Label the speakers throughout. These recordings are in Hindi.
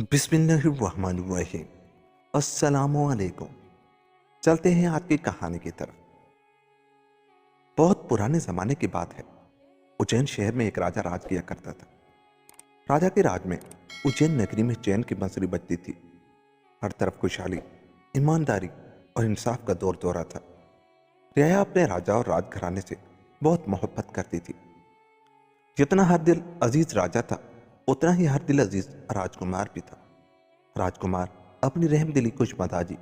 Speaker 1: बिस्मिल्लाहिर्रहमानिर्रहीम। अस्सलामुअलैकुम। चलते हैं आज की कहानी की तरफ। बहुत पुराने जमाने की बात है। उज्जैन शहर में एक राजा राज किया करता था। राजा के राज में उज्जैन नगरी में चैन की बंसुरी बजती थी। हर तरफ खुशहाली, ईमानदारी और इंसाफ का दौर दौरा था। रियाया अपने राजा और राजघराने से बहुत मोहब्बत करती थी। जितना हर दिल अजीज राजा था, उतना ही हर दिल अजीज राजकुमार भी था। राजकुमार अपनी रहमदिली, खुशमजाजी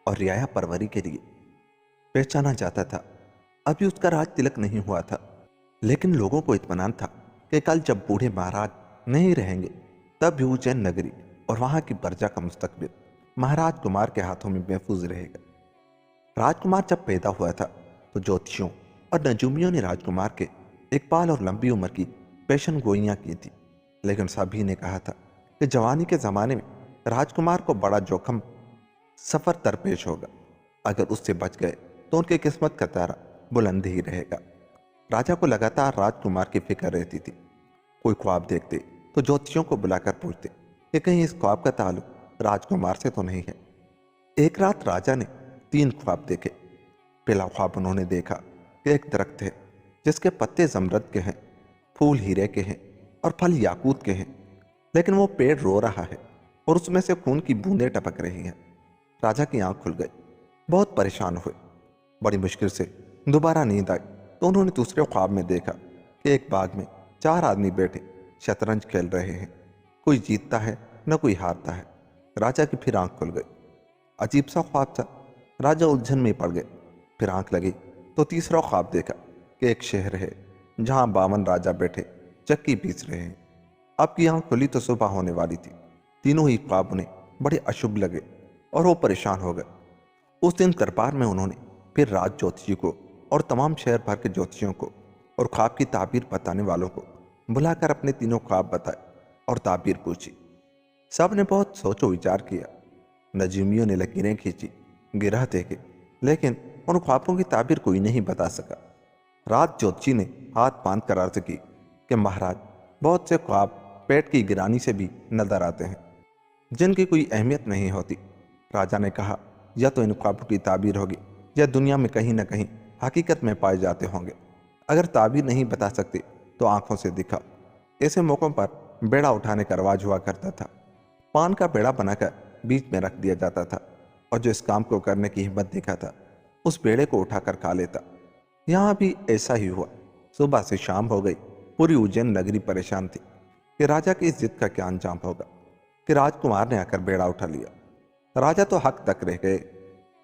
Speaker 1: और रियाया परवरी के लिए पहचाना जाता था। अभी उसका राज तिलक नहीं हुआ था, लेकिन लोगों को इत्मीनान था कि कल जब बूढ़े महाराज नहीं रहेंगे, तब भी उज्जैन नगरी और वहां की प्रजा का मुस्तकबिल महाराज कुमार के हाथों में महफूज रहेगा। राजकुमार जब पैदा हुआ था तो ज्योतिषियों और नजूमियों ने राजकुमार के इकबाल और लंबी उम्र की पेशन गोइयां की थी, लेकिन सभी ने कहा था कि जवानी के जमाने में राजकुमार को बड़ा जोखम सफर दरपेश होगा। अगर उससे बच गए तो उनकी किस्मत का तारा बुलंद ही रहेगा। राजा को लगातार राजकुमार की फिक्र रहती थी। कोई ख्वाब देखते तो ज्योतिषियों को बुलाकर पूछते कि कहीं इस ख्वाब का ताल्लुक राजकुमार से तो नहीं है। एक रात राजा ने 3 ख्वाब देखे। पहला ख्वाब उन्होंने देखा कि एक दरख्त है जिसके पत्ते जमरद के हैं, फूल हीरे के हैं और फल याकूत के हैं, लेकिन वो पेड़ रो रहा है और उसमें से खून की बूंदें टपक रही हैं। राजा की आंख खुल गई। बहुत परेशान हुए। बड़ी मुश्किल से दोबारा नींद आई तो उन्होंने दूसरे ख्वाब में देखा कि एक बाग में 4 आदमी बैठे शतरंज खेल रहे हैं। कोई जीतता है, न कोई हारता है। राजा की फिर आंख खुल गई। अजीब सा ख्वाब था। राजा उलझन में पड़ गए। फिर आंख लगी तो तीसरा ख्वाब देखा कि एक शहर है जहां 52 राजा बैठे चक्की पीस रहे हैं। अब की आंख खुली तो सुबह होने वाली थी। तीनों ही ख्वाब उन्हें बड़े अशुभ लगे और वो परेशान हो गए। उस दिन दरबार में उन्होंने फिर राज ज्योतिषी को और तमाम शहर भर के ज्योतिषियों को और ख्वाब की ताबीर बताने वालों को बुलाकर अपने तीनों ख्वाब बताए और ताबीर पूछी। सब ने बहुत सोचो विचार किया। नजूमियों ने लकीरें खींची, गिरह देखे, लेकिन उन ख्वाबों की ताबीर कोई नहीं बता सका। राज ज्योतिषी ने हाथ बांध कर अर्ज की कि महाराज, बहुत से ख्वाब पेट की गिरानी से भी नजर आते हैं, जिनकी कोई अहमियत नहीं होती। राजा ने कहा, या तो इन ख्वाबों की ताबीर होगी या दुनिया में कहीं न कहीं हकीकत में पाए जाते होंगे। अगर ताबीर नहीं बता सकते तो आंखों से दिखाओ। ऐसे मौक़ों पर बेड़ा उठाने का रवाज हुआ करता था। पान का बेड़ा बनाकर बीच में रख दिया जाता था और जो इस काम को करने की हिम्मत दिखाता, उस बेड़े को उठाकर खा लेता। यहाँ भी ऐसा ही हुआ। सुबह से शाम हो गई। पूरी उज्जैन नगरी परेशान थी कि राजा की इस जिद का क्या अंजाम होगा। कि राजकुमार ने आकर बेड़ा उठा लिया। राजा तो हक तक रह गए।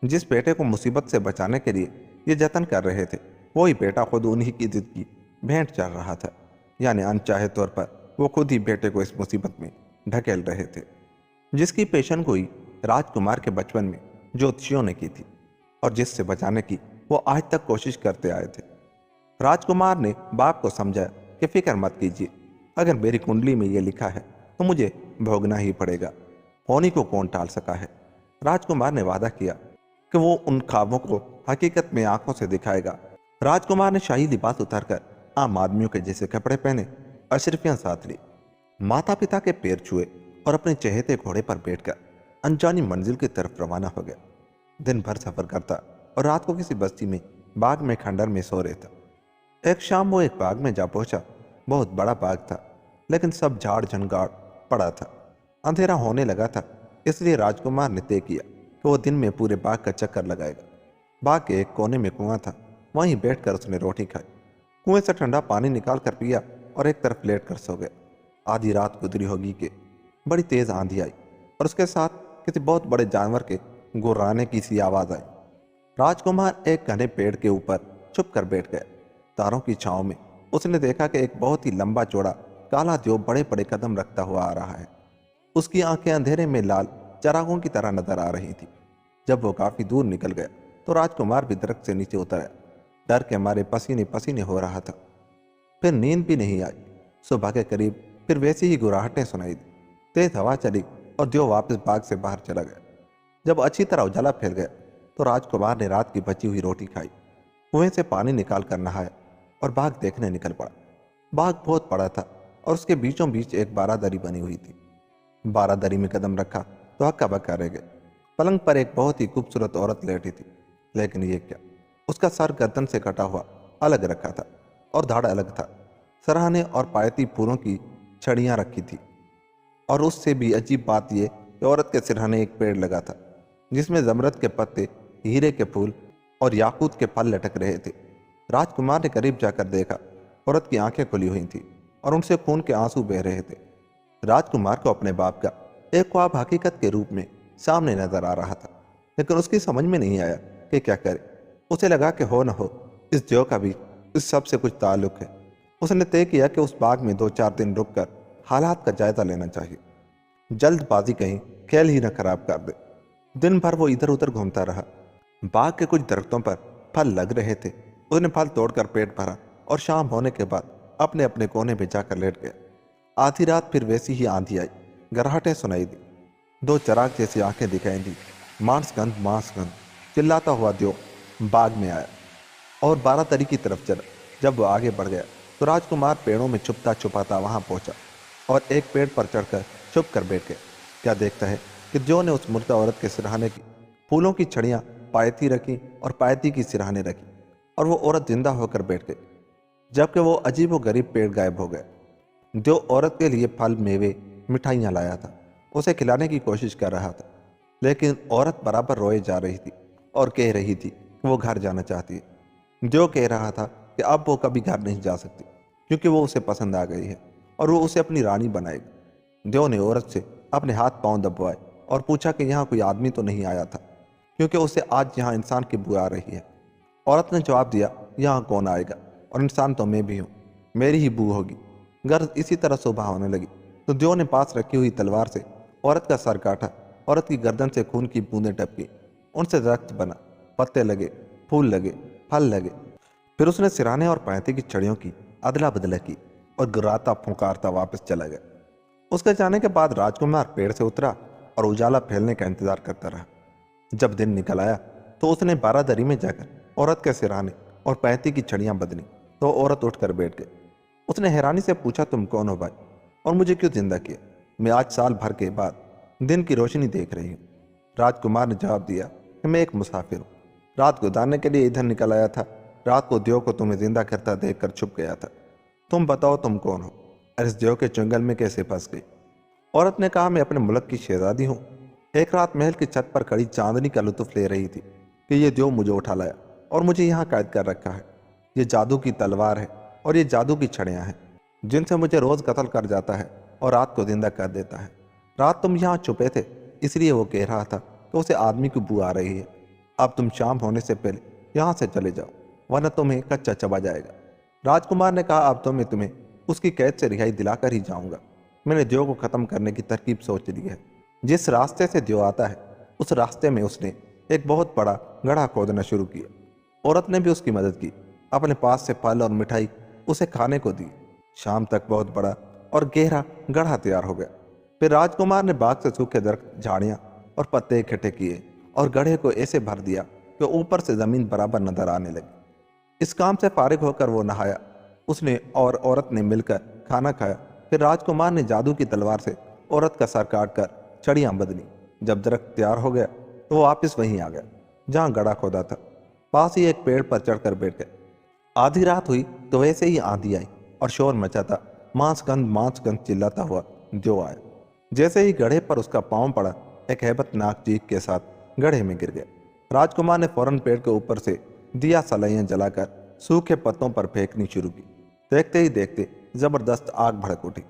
Speaker 1: जिस बेटे को मुसीबत से बचाने के लिए ये जतन कर रहे थे, वही बेटा खुद उन्हीं की जिद की भेंट चढ़ रहा था। यानी अनचाहे तौर पर वो खुद ही बेटे को इस मुसीबत में ढकेल रहे थे, जिसकी पेशन गोई राजकुमार के बचपन में ज्योतिषियों ने की थी और जिससे बचाने की वो आज तक कोशिश करते आए थे। राजकुमार ने बाप को समझाया कि फिक्र मत कीजिए, अगर मेरी कुंडली में ये लिखा है तो मुझे भोगना ही पड़ेगा। होनी को कौन टाल सका है। राजकुमार ने वादा किया कि वो उन ख्वाबों को हकीकत में आंखों से दिखाएगा। राजकुमार ने शाही लिबास उतारकर आम आदमियों के जैसे कपड़े पहने, अशरफियां साथ ली, माता पिता के पैर छुए और अपने चहेते घोड़े पर बैठकर अनजानी मंजिल की तरफ रवाना हो गया। दिन भर सफर करता और रात को किसी बस्ती में बाग में खंडर में सो रहता। एक शाम वो एक बाग में जा पहुंचा। बहुत बड़ा बाग था, लेकिन सब झाड़ झंगाड़ पड़ा था। अंधेरा होने लगा था, इसलिए राजकुमार ने तय किया कि वो दिन में पूरे बाग का चक्कर लगाएगा। बाग के एक कोने में कुआं था, वहीं बैठकर उसने रोटी खाई। कुएं से ठंडा पानी निकाल कर पिया और एक तरफ लेट कर सो गया। आधी रात गुजरी होगी कि बड़ी तेज आंधी आई और उसके साथ किसी बहुत बड़े जानवर के गुर्राने की सी आवाज आई। राजकुमार एक घने पेड़ के ऊपर छुप कर बैठ गया। तारों की छांव में उसने देखा कि एक बहुत ही लंबा चौड़ा काला देव बड़े बड़े कदम रखता हुआ आ रहा है। उसकी आंखें अंधेरे में लाल चरागों की तरह नजर आ रही थी। जब वो काफी दूर निकल गया तो राजकुमार भी दरख्त से नीचे उतर आया। डर के मारे पसीने पसीने हो रहा था। फिर नींद भी नहीं आई। सुबह के करीब फिर वैसी ही गुर्राहटें सुनाई दी। तेज हवा चली और देव वापस बाग से बाहर चला गया। जब अच्छी तरह उजाला फैल गया तो राजकुमार ने रात की बची हुई रोटी खाई, कुएं से पानी निकाल कर नहाया और बाग देखने निकल पड़ा। बाग बहुत बड़ा था और उसके बीचों बीच एक बारादरी बनी हुई थी। बारादरी में कदम रखा तो हक्का बक्का रह गए। पलंग पर एक बहुत ही खूबसूरत औरत लेटी थी, लेकिन ये क्या, उसका सर गर्दन से कटा हुआ अलग रखा था और धाड़ अलग था। सराहने और पायती फूलों की छड़ियां रखी थी, और उससे भी अजीब बात यह कि औरत के सिरहाने एक पेड़ लगा था जिसमें जमरद के पत्ते, हीरे के फूल और याकूत के फल लटक रहे थे। राजकुमार ने करीब जाकर देखा, औरत की आंखें खुली हुई थीं और उनसे खून के आंसू बह रहे थे। राजकुमार को अपने बाप का एक ख्वाब हकीकत के रूप में सामने नजर आ रहा था, लेकिन उसकी समझ में नहीं आया कि क्या करे। उसे लगा कि हो न हो इस देव का भी इस सब से कुछ ताल्लुक है। उसने तय किया कि उस बाग में 2-4 दिन रुककर हालात का जायजा लेना चाहिए। जल्दबाजी कहीं खेल ही न खराब कर दे। दिन भर वो इधर उधर घूमता रहा। बाग के कुछ दरख्तों पर फल लग रहे थे। उसने फल तोड़कर पेट भरा और शाम होने के बाद अपने अपने कोने में जाकर लेट गया। आधी रात फिर वैसी ही आंधी आई, गरहाटें सुनाई दी, 2 चराग जैसी आंखें दिखाई दी। मांस गंध चिल्लाता हुआ देव बाग में आया और बारादरी की तरफ चला। जब वो आगे बढ़ गया तो राजकुमार पेड़ों में छुपता छुपाता वहां पहुंचा और एक पेड़ पर चढ़कर छुप कर बैठ गया। क्या देखता है कि जो ने उस मुर्दा औरत के सिरहाने की फूलों की छड़ियां पायती रखी और पायती की सिरहाने रखी, और वो औरत जिंदा होकर बैठ गई, जबकि वो अजीब व गरीब पेड़ गायब हो गया। जो औरत के लिए फल, मेवे, मिठाइयाँ लाया था, उसे खिलाने की कोशिश कर रहा था, लेकिन औरत बराबर रोए जा रही थी और कह रही थी कि वो घर जाना चाहती है। जो कह रहा था कि अब वो कभी घर नहीं जा सकती, क्योंकि वो उसे पसंद आ गई है और वो उसे अपनी रानी बनाएगी। देव ने औरत से अपने हाथ पांव दबवाए और पूछा कि यहाँ कोई आदमी तो नहीं आया था, क्योंकि उसे आज यहाँ इंसान की बू आ रही है। औरत ने जवाब दिया, यहाँ कौन आएगा, और इंसान तो मैं भी हूँ, मेरी ही बू होगी। गर्ज इसी तरह सुबह होने लगी तो देव ने पास रखी हुई तलवार से औरत का सर काटा। औरत की गर्दन से खून की बूंदें टपकी, उनसे रक्त बना, पत्ते लगे, फूल लगे, फल लगे। फिर उसने सिराने और पैंती की छड़ियों की अदला बदला की और गिराता फुंकारता वापस चला गया। उसके जाने के बाद राजकुमार पेड़ से उतरा और उजाला फैलने का इंतजार करता रहा। जब दिन निकल आया तो उसने बारादरी में जाकर औरत के सिराने और पैंती की छड़ियां बदली तो औरत उठकर बैठ गई। उसने हैरानी से पूछा, तुम कौन हो भाई, और मुझे क्यों जिंदा किया? मैं आज साल भर के बाद दिन की रोशनी देख रही हूँ। राजकुमार ने जवाब दिया कि मैं एक मुसाफिर हूँ, रात गुजारने के लिए इधर निकल आया था। रात को देव को तुम्हें जिंदा करता देखकर छुप गया था। तुम बताओ तुम कौन हो और इस देव के जंगल में कैसे फंस गई? औरत ने कहा, मैं अपने मुल्क की शहजादी हूँ। एक रात महल की छत पर खड़ी चांदनी का लुत्फ ले रही थी कि ये देव मुझे उठा लाया और मुझे यहाँ कैद कर रखा है। ये जादू की तलवार है और ये जादू की छड़ियाँ हैं जिनसे मुझे रोज कत्ल कर जाता है और रात को जिंदा कर देता है। रात तुम यहाँ छुपे थे, इसलिए वो कह रहा था कि उसे आदमी की बू आ रही है। अब तुम शाम होने से पहले यहाँ से चले जाओ, वरना तुम्हें कच्चा चबा जाएगा। राजकुमार ने कहा, अब तो मैं तुम्हें उसकी कैद से रिहाई दिलाकर ही जाऊंगा। मैंने देव को खत्म करने की तरकीब सोच ली है। जिस रास्ते से देव आता है उस रास्ते में उसने एक बहुत बड़ा गड्ढा खोदना शुरू किया। औरत ने भी उसकी मदद की, अपने पास से फल और मिठाई उसे खाने को दी। शाम तक बहुत बड़ा और गहरा गड्ढा तैयार हो गया। फिर राजकुमार ने बाग से सूखे दरख्त, झाड़ियां और पत्ते इकट्ठे किए और गड्ढे को ऐसे भर दिया कि ऊपर से जमीन बराबर नजर आने लगी। इस काम से फारिग होकर वो नहाया। उसने और औरत ने मिलकर खाना खाया। फिर राजकुमार ने जादू की तलवार से औरत का सर काटकर छड़ियां बदली। जब दरख्त तैयार हो गया तो वो वापिस वहीं आ गया जहां गड्ढा खोदा था। पास ही एक पेड़ पर चढ़कर बैठ गया। आधी रात हुई तो वैसे ही आंधी आई और शोर मचा था। मांस गंध चिल्लाता हुआ जो आया। जैसे ही गड्ढे पर उसका पांव पड़ा, एक हैबतनाक चीख के साथ गड्ढे में गिर गया। राजकुमार ने फौरन पेड़ के ऊपर से दिया सलाइयां जलाकर सूखे पत्तों पर फेंकनी शुरू की। देखते ही देखते जबरदस्त आग भड़क उठी।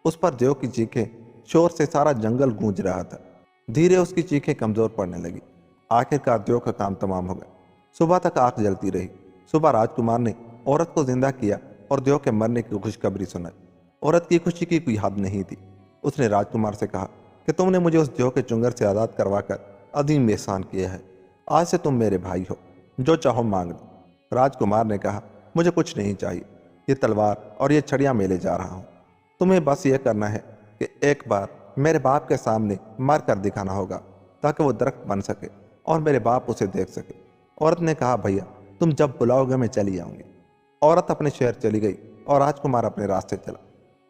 Speaker 1: उस पर देव की चीखें, शोर से सारा जंगल गूंज रहा था। धीरे उसकी चीखें कमजोर पड़ने लगी। आखिरकार देव का काम तमाम हो गया। सुबह तक आग जलती रही। सुबह राजकुमार ने औरत को जिंदा किया और देव के मरने की खुशखबरी सुनाई। औरत की खुशी की कोई हद नहीं थी। उसने राजकुमार से कहा कि तुमने मुझे उस देव के चुंगर से आज़ाद करवाकर अदीम एहसान किया है। आज से तुम मेरे भाई हो, जो चाहो मांग लो। राजकुमार ने कहा, मुझे कुछ नहीं चाहिए, ये तलवार और ये छड़ियाँ मैं ले जा रहा हूँ। तुम्हें बस ये करना है कि एक बार मेरे बाप के सामने मर कर दिखाना होगा, ताकि वो दरख्त बन सके और मेरे बाप उसे देख सके। औरत ने कहा, भैया तुम जब बुलाओगे मैं चली आऊँगी। औरत अपने शहर चली गई और राजकुमार अपने रास्ते चला।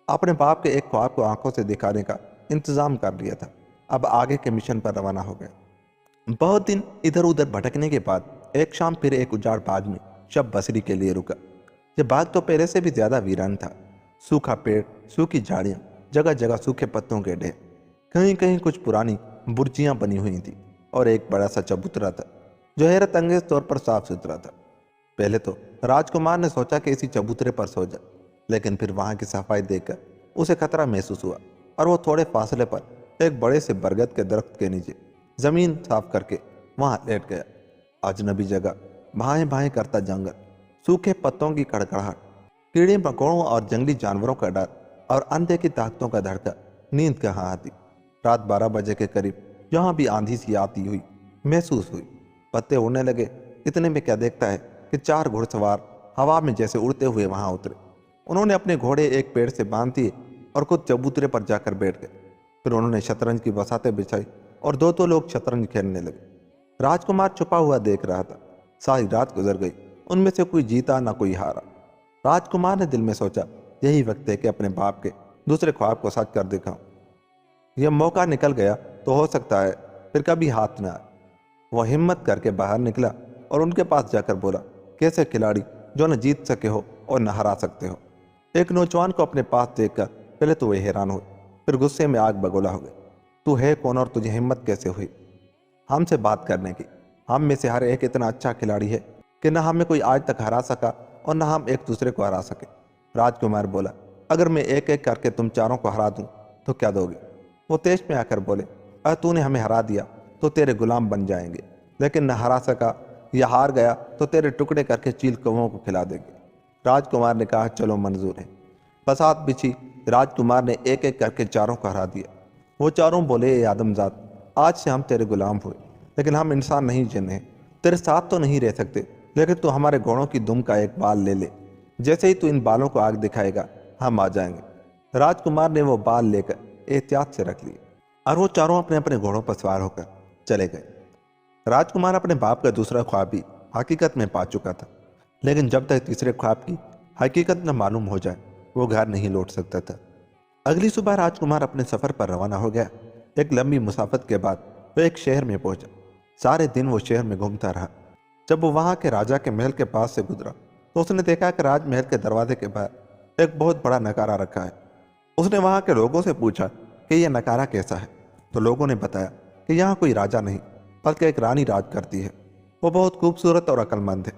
Speaker 1: अपने बाप के एक ख्वाब को आंखों से दिखाने का इंतजाम कर लिया था। अब आगे के मिशन पर रवाना हो गया। बहुत दिन इधर उधर भटकने के बाद एक शाम फिर एक उजाड़ बाग में शब बसरी के लिए रुका। यह बाग तो पहले से भी ज्यादा वीरान था। सूखा पेड़, सूखी झाड़ियां, जगह जगह सूखे पत्तों के ढेर, कहीं कहीं कुछ पुरानी बुर्जियां बनी हुई थी और एक बड़ा सा चबूतरा था जो हैरत अंगेज तौर पर साफ सुथरा था। पहले तो राजकुमार ने सोचा कि इसी चबूतरे पर सो जाए, लेकिन फिर वहां की सफाई देखकर उसे खतरा महसूस हुआ और वो थोड़े फासले पर एक बड़े से बरगद के दरख्त के नीचे जमीन साफ करके वहां लेट गया। अजनबी जगह, भाएं भाएं करता जंगल, सूखे पत्तों की कड़कड़ाहट, कीड़े मकोड़ों और जंगली जानवरों का डर और अंधे की ताकतों का धड़का नींद कहाँ आती। रात 12 बजे के करीब जहां भी आंधी सी आती हुई महसूस हुई। पत्ते उड़ने लगे। इतने में क्या देखता है कि 4 घुड़सवार हवा में जैसे उड़ते हुए वहां उतरे। उन्होंने अपने घोड़े एक पेड़ से बांध दिए और खुद चबूतरे पर जाकर बैठ गए। फिर उन्होंने शतरंज की बसातें बिछाई और दो लोग शतरंज खेलने लगे। राजकुमार छुपा हुआ देख रहा था। सारी रात गुजर गई, उनमें से कोई जीता ना कोई हारा। राजकुमार ने दिल में सोचा, यही वक्त है कि अपने बाप के दूसरे ख्वाब को सच कर दिखाऊं। यह मौका निकल गया तो हो सकता है फिर कभी हाथ न आए। वह हिम्मत करके बाहर निकला और उनके पास जाकर बोला, कैसे खिलाड़ी जो न जीत सके हो और न हरा सकते हो। एक नौजवान को अपने पास देखकर पहले तो वे हैरान हुए, फिर गुस्से में आग बगोला हो गए। तू है कौन और तुझे हिम्मत कैसे हुई हमसे बात करने की? हम में से हर एक इतना अच्छा खिलाड़ी है कि न हमें कोई आज तक हरा सका और न हम एक दूसरे को हरा सके। राजकुमार बोला, अगर मैं एक एक करके तुम चारों को हरा दूं तो क्या दोगे? वो तेज में आकर बोले, अगर तूने हमें हरा दिया तो तेरे गुलाम बन जाएंगे, लेकिन न हरा सका या हार गया तो तेरे टुकड़े करके चील कौवों को खिला देंगे। राजकुमार ने कहा, चलो मंजूर है। बसात बिछी। राजकुमार ने एक एक करके चारों को हरा दिया। वो चारों बोले, ए आदमजात, आज से हम तेरे गुलाम हुए, लेकिन हम इंसान नहीं जिन्ने हैं। तेरे साथ तो नहीं रह सकते, लेकिन तू हमारे घोड़ों की दुम का एक बाल ले ले। जैसे ही तू इन बालों को आग दिखाएगा हम आ जाएंगे। राजकुमार ने वो बाल लेकर एहतियात से रख लिए और वो चारों अपने अपने घोड़ों पर सवार होकर चले गए। राजकुमार अपने बाप का दूसरा ख्वाब भी हकीकत में पा चुका था, लेकिन जब तक तीसरे ख्वाब की हकीकत न मालूम हो जाए वो घर नहीं लौट सकता था। अगली सुबह राजकुमार अपने सफर पर रवाना हो गया। एक लंबी मुसाफत के बाद वह एक शहर में पहुंचा। सारे दिन वो शहर में घूमता रहा। जब वो वहां के राजा के महल के पास से गुजरा तो उसने देखा कि राजमहल के दरवाजे के बाहर एक बहुत बड़ा नकारा रखा है। उसने वहां के लोगों से पूछा कि यह नकारा कैसा है, तो लोगों ने बताया कि यहाँ कोई राजा नहीं बल्कि एक रानी राज करती है। वो बहुत खूबसूरत और अक्लमंद है।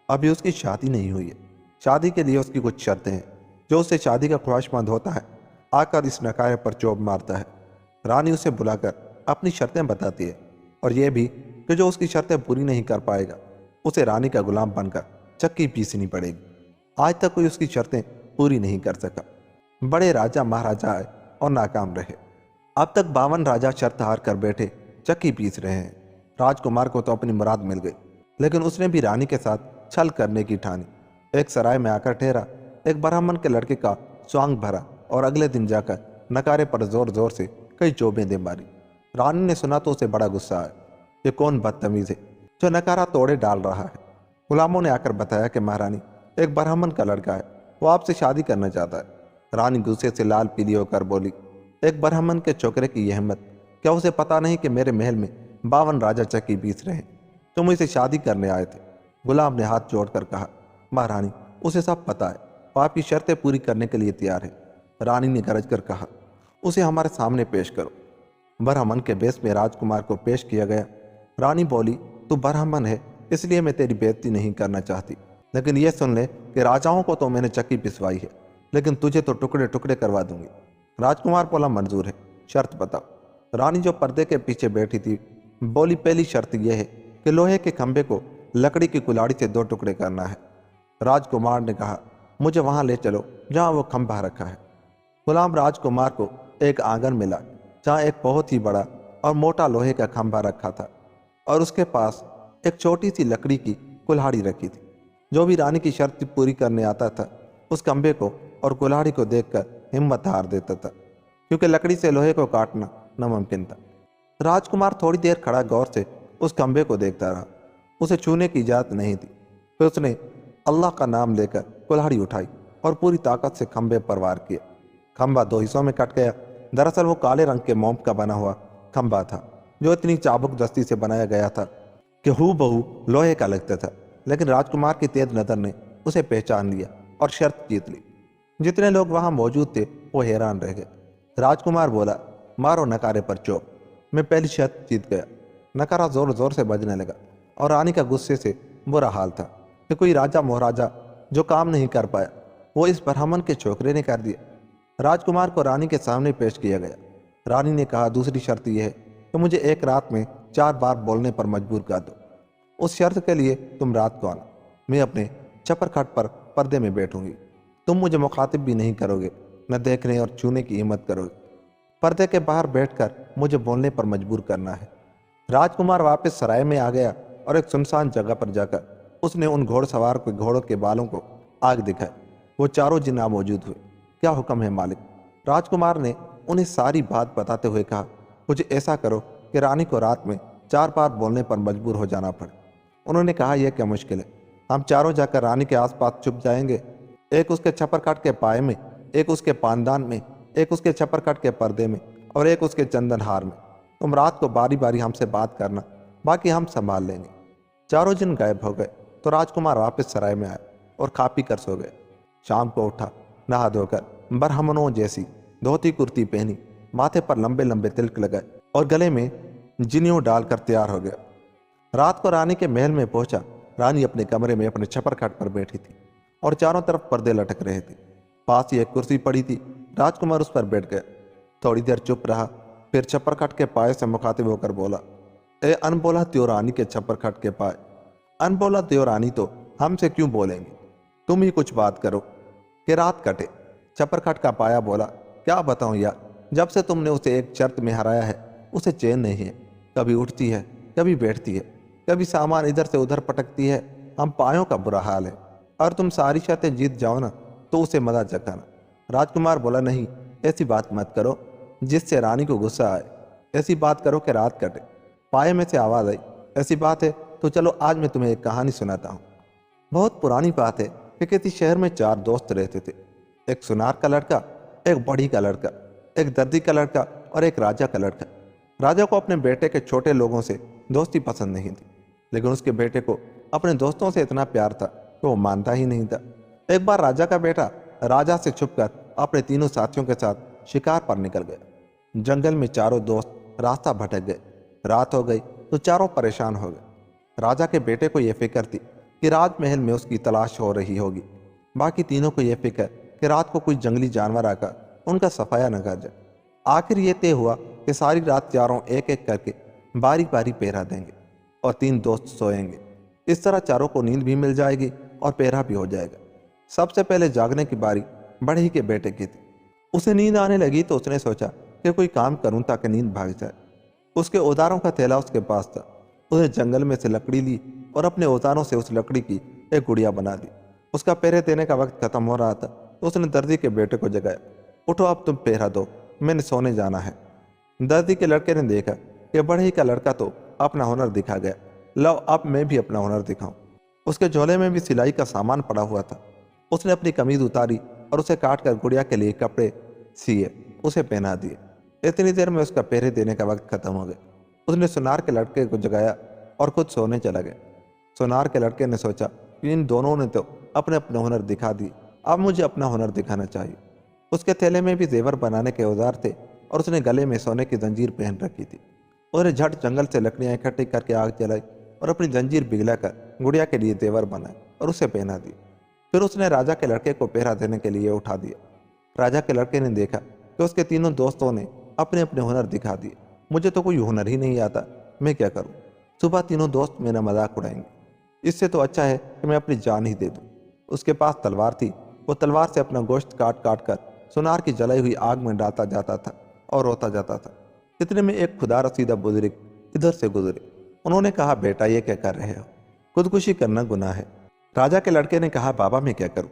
Speaker 1: अभी उसकी शादी नहीं हुई है। शादी के लिए उसकी कुछ शर्तें हैं। जो उससे शादी का ख्वाहिशमंद होता है आकर इस नकारे पर चोब मारता है। रानी उसे बुलाकर अपनी शर्तें बताती है और यह भी कि जो उसकी शर्तें पूरी नहीं कर पाएगा उसे रानी का गुलाम बनकर चक्की पीसनी पड़ेगी। आज तक कोई उसकी शर्तें पूरी नहीं कर सका। बड़े राजा महाराजा आए और नाकाम रहे। अब तक 52 राजा शर्त हार कर बैठे चक्की पीस रहे हैं। राजकुमार को तो अपनी मुराद मिल गई, लेकिन उसने भी रानी के साथ छल करने की ठानी। एक सराय में आकर ठहरा, एक ब्राह्मण के लड़के का स्वांग भरा और अगले दिन जाकर नकारे पर जोर जोर से कई चोबें दे मारी। रानी ने सुना तो उसे बड़ा गुस्सा आया। ये कौन बदतमीज है जो नकारा तोड़े डाल रहा है? गुलामों ने आकर बताया कि महारानी, एक ब्राह्मण का लड़का है, वो आपसे शादी करना चाहता है। रानी गुस्से से लाल पीली होकर बोली, एक ब्राह्मण के छोकरे की यह हिम्मत! क्या उसे पता नहीं कि मेरे महल में 52 राजा चक्की पीस रहे हैं? तुम मुझसे शादी करने आए थे। गुलाम ने हाथ जोड़कर कहा, महारानी, उसे सब पता है, वो आपकी शर्तें पूरी करने के लिए तैयार है। रानी ने गरज कर कहा, उसे हमारे सामने पेश करो। ब्राह्मण के बेस में राजकुमार को पेश किया गया। रानी बोली, तू ब्राह्मण है इसलिए मैं तेरी बेइज्जती नहीं करना चाहती, लेकिन यह सुन ले कि राजाओं को तो मैंने चक्की पिसवाई है, लेकिन तुझे तो टुकड़े टुकड़े करवा दूंगी। राजकुमार बोला, मंजूर है, शर्त बताओ। रानी जो पर्दे के पीछे बैठी थी बोली, पहली शर्त यह है कि लोहे के खंभे को लकड़ी की कुल्हाड़ी से 2 टुकड़े करना है। राजकुमार ने कहा, मुझे वहां ले चलो जहां वो खंभा रखा है। गुलाम राजकुमार को एक आंगन मिला जहां एक बहुत ही बड़ा और मोटा लोहे का खंभा रखा था और उसके पास एक छोटी सी लकड़ी की कुल्हाड़ी रखी थी। जो भी रानी की शर्त पूरी करने आता था उस खंभे को और कुल्हाड़ी को देखकर हिम्मत हार देता था, क्योंकि लकड़ी से लोहे को काटना नामुमकिन था। राजकुमार थोड़ी देर खड़ा गौर से उस खंभे को देखता रहा। उसे छूने की इजाजत नहीं थी। फिर उसने अल्लाह का नाम लेकर कुल्हाड़ी उठाई और पूरी ताकत से खंभे पर वार किया। खंभा 2 हिस्सों में कट गया। दरअसल वो काले रंग के मोम का बना हुआ खंबा था, जो इतनी चाबुक दस्ती से बनाया गया था कि हूबहू लोहे का लगता था। लेकिन राजकुमार की तेज नज़र ने उसे पहचान लिया और शर्त जीत ली। जितने लोग वहां मौजूद थे वो हैरान रह गए। राजकुमार बोला, मारो नकारे पर चोप। मैं पहली शर्त जीत गया। नकारा जोर जोर से बजने लगा और रानी का गुस्से से बुरा हाल था कि कोई राजा महाराजा जो काम नहीं कर पाया वो इस ब्राह्मण के छोकरे ने कर दिया। राजकुमार को रानी के सामने पेश किया गया। रानी ने कहा, दूसरी शर्त यह है कि मुझे एक रात में 4 बार बोलने पर मजबूर कर दो। उस शर्त के लिए तुम रात को आना। मैं अपने छपरखाट पर पर्दे में बैठूंगी। तुम मुझे मुखातिब भी नहीं करोगे, न देखने और छूने की हिम्मत करोगे। पर्दे के बाहर बैठकर मुझे बोलने पर मजबूर करना है। राजकुमार वापस सराय में आ गया और एक सुनसान जगह पर जाकर उसने उन घोड़सवार के घोड़ों के बालों को आग दिखाई। वो चारों जिन्ना मौजूद हुए। क्या हुक्म है मालिक? राजकुमार ने उन्हें सारी बात बताते हुए कहा, कुछ ऐसा करो कि रानी को रात में 4 बार बोलने पर मजबूर हो जाना पड़े। उन्होंने कहा, यह क्या मुश्किल है। हम चारों जाकर रानी के आसपास छुप जाएंगे, एक उसके छपरकाट के पाए में, एक उसके पानदान में, एक उसके छपरकाट के पर्दे में और एक उसके चंदन हार में। तुम रात को बारी बारी हमसे बात करना, बाकी हम संभाल लेंगे। चारों जिन गायब हो गए तो राजकुमार वापस सराय में आए और खा पी कर सो गए। शाम को उठा, नहा धोकर ब्राह्मणों जैसी धोती कुर्ती पहनी, माथे पर लंबे लंबे तिलक लगाए और गले में जिनियों डालकर तैयार हो गया। रात को रानी के महल में पहुंचा। रानी अपने कमरे में अपने छपरखाट पर बैठी थी और चारों तरफ पर्दे लटक रहे थे। पास ही एक कुर्सी पड़ी थी। राजकुमार उस पर बैठ गया। थोड़ी देर चुप रहा, फिर छपरखाट के पाए से मुखातिब होकर बोला, ए अनबोला त्योरानी के छपरखाट के पाए, अनबोला त्योरानी तो हमसे क्यों बोलेंगे? तुम ही कुछ बात करो कि रात कटे। छपरखाट का पाया बोला, क्या बताऊं यार, जब से तुमने उसे एक शर्त में हराया है उसे चैन नहीं है। कभी उठती है, कभी बैठती है, कभी सामान इधर से उधर पटकती है। हम पायों का बुरा हाल है। और तुम सारी शर्तें जीत जाओ ना तो उसे मजा चखाना। राजकुमार बोला, नहीं, ऐसी बात मत करो जिससे रानी को गुस्सा आए। ऐसी बात करो कि रात कटे। पाए में से आवाज आई, ऐसी बात है तो चलो आज मैं तुम्हें एक कहानी सुनाता हूँ। बहुत पुरानी बात है कि किसी शहर में 4 दोस्त रहते थे। एक सुनार का लड़का, एक बड़ी का लड़का, एक दर्दी का लड़का और एक राजा का लड़का। राजा को अपने बेटे के छोटे लोगों से दोस्ती पसंद नहीं थी, लेकिन उसके बेटे को अपने दोस्तों से इतना प्यार था कि वो मानता ही नहीं था। एक बार राजा का बेटा राजा से छुपकर अपने तीनों साथियों के साथ शिकार पर निकल गया। जंगल में चारों दोस्त रास्ता भटक गए। रात हो गई तो चारों परेशान हो गए। राजा के बेटे को यह फिक्र थी कि राजमहल में उसकी तलाश हो रही होगी। बाकी तीनों को यह फिक्र कि रात को कोई जंगली जानवर आकर उनका सफाया न कर जाए। आखिर ये तय हुआ कि सारी रात चारों एक एक करके बारी बारी पहरा देंगे और 3 दोस्त सोएंगे। इस तरह चारों को नींद भी मिल जाएगी और पहरा भी हो जाएगा। सबसे पहले जागने की बारी बढ़ई के बेटे की थी। उसे नींद आने लगी तो उसने सोचा कि कोई काम करूं ताकि नींद भाग जाए। उसके औजारों का थैला उसके पास था। उसने जंगल में से लकड़ी ली और अपने औजारों से उस लकड़ी की एक गुड़िया बना दी। उसका पहरे देने का वक्त खत्म हो रहा था तो उसने दर्जी के बेटे को जगाया, उठो अब तुम पहरा दो, मैंने सोने जाना है। दर्जी के लड़के ने देखा कि बढ़ई का लड़का तो अपना हुनर दिखा गया। लो अब मैं भी अपना हुनर दिखाऊं। उसके झोले में भी सिलाई का सामान पड़ा हुआ था। उसने अपनी कमीज उतारी और उसे काट कर गुड़िया के लिए कपड़े सिए, उसे पहना दिए। इतनी देर में उसका पहरे देने का वक्त खत्म हो गया। उसने सुनार के लड़के को जगाया और खुद सोने चला गया। सुनार के लड़के ने सोचा कि इन दोनों ने तो अपने अपने हुनर दिखा दिए, अब मुझे अपना हुनर दिखाना चाहिए। उसके थैले में भी जेवर बनाने के औजार थे और उसने गले में सोने की जंजीर पहन रखी थी। उसने झट जंगल से लकड़ियां इकट्ठी करके आग जलाई और अपनी जंजीर पिघलाकर गुड़िया के लिए जेवर बनाए और उसे पहना दिए। फिर उसने राजा के लड़के को पहरा देने के लिए उठा दिया। राजा के लड़के ने देखा कि उसके तीनों दोस्तों ने अपने अपने हुनर दिखा दिए। मुझे तो कोई हुनर ही नहीं आता, मैं क्या करूं? सुबह तीनों दोस्त मेरा मजाक उड़ाएंगे। इससे तो अच्छा है कि मैं अपनी जान ही दे दूं। उसके पास तलवार थी। वो तलवार से अपना गोश्त काट काट कर सुनार की जलाई हुई आग में डालता जाता था और रोता जाता था। इतने में एक खुदा रसीदा बुजुर्ग इधर से गुजरे। उन्होंने कहा, बेटा ये क्या कर रहे हो? खुदकुशी करना गुनाह है। राजा के लड़के ने कहा, बाबा मैं क्या करूं?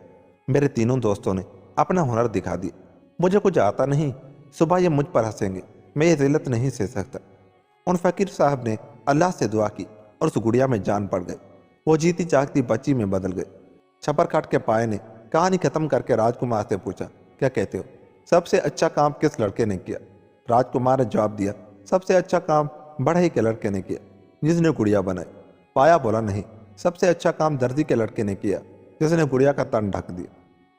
Speaker 1: मेरे तीनों दोस्तों ने अपना हुनर दिखा दिया, मुझे कुछ आता नहीं। सुबह ये मुझ पर हंसेंगे, मैं ये जिल्लत नहीं सह सकता। उन फकीर साहब ने अल्लाह से दुआ की और उस गुड़िया में जान पड़ गई। वो जीती जागती बच्ची में बदल गई। छपरखाट के पाए ने कहानी खत्म करके राजकुमार से पूछा, क्या कहते हो, सबसे अच्छा काम किस लड़के ने किया? राजकुमार ने जवाब दिया, सबसे अच्छा काम बढ़ई के लड़के ने किया जिसने गुड़िया बनाई। पाया बोला, नहीं, सबसे अच्छा काम दर्जी के लड़के ने किया जिसने गुड़िया का तन ढक दिया।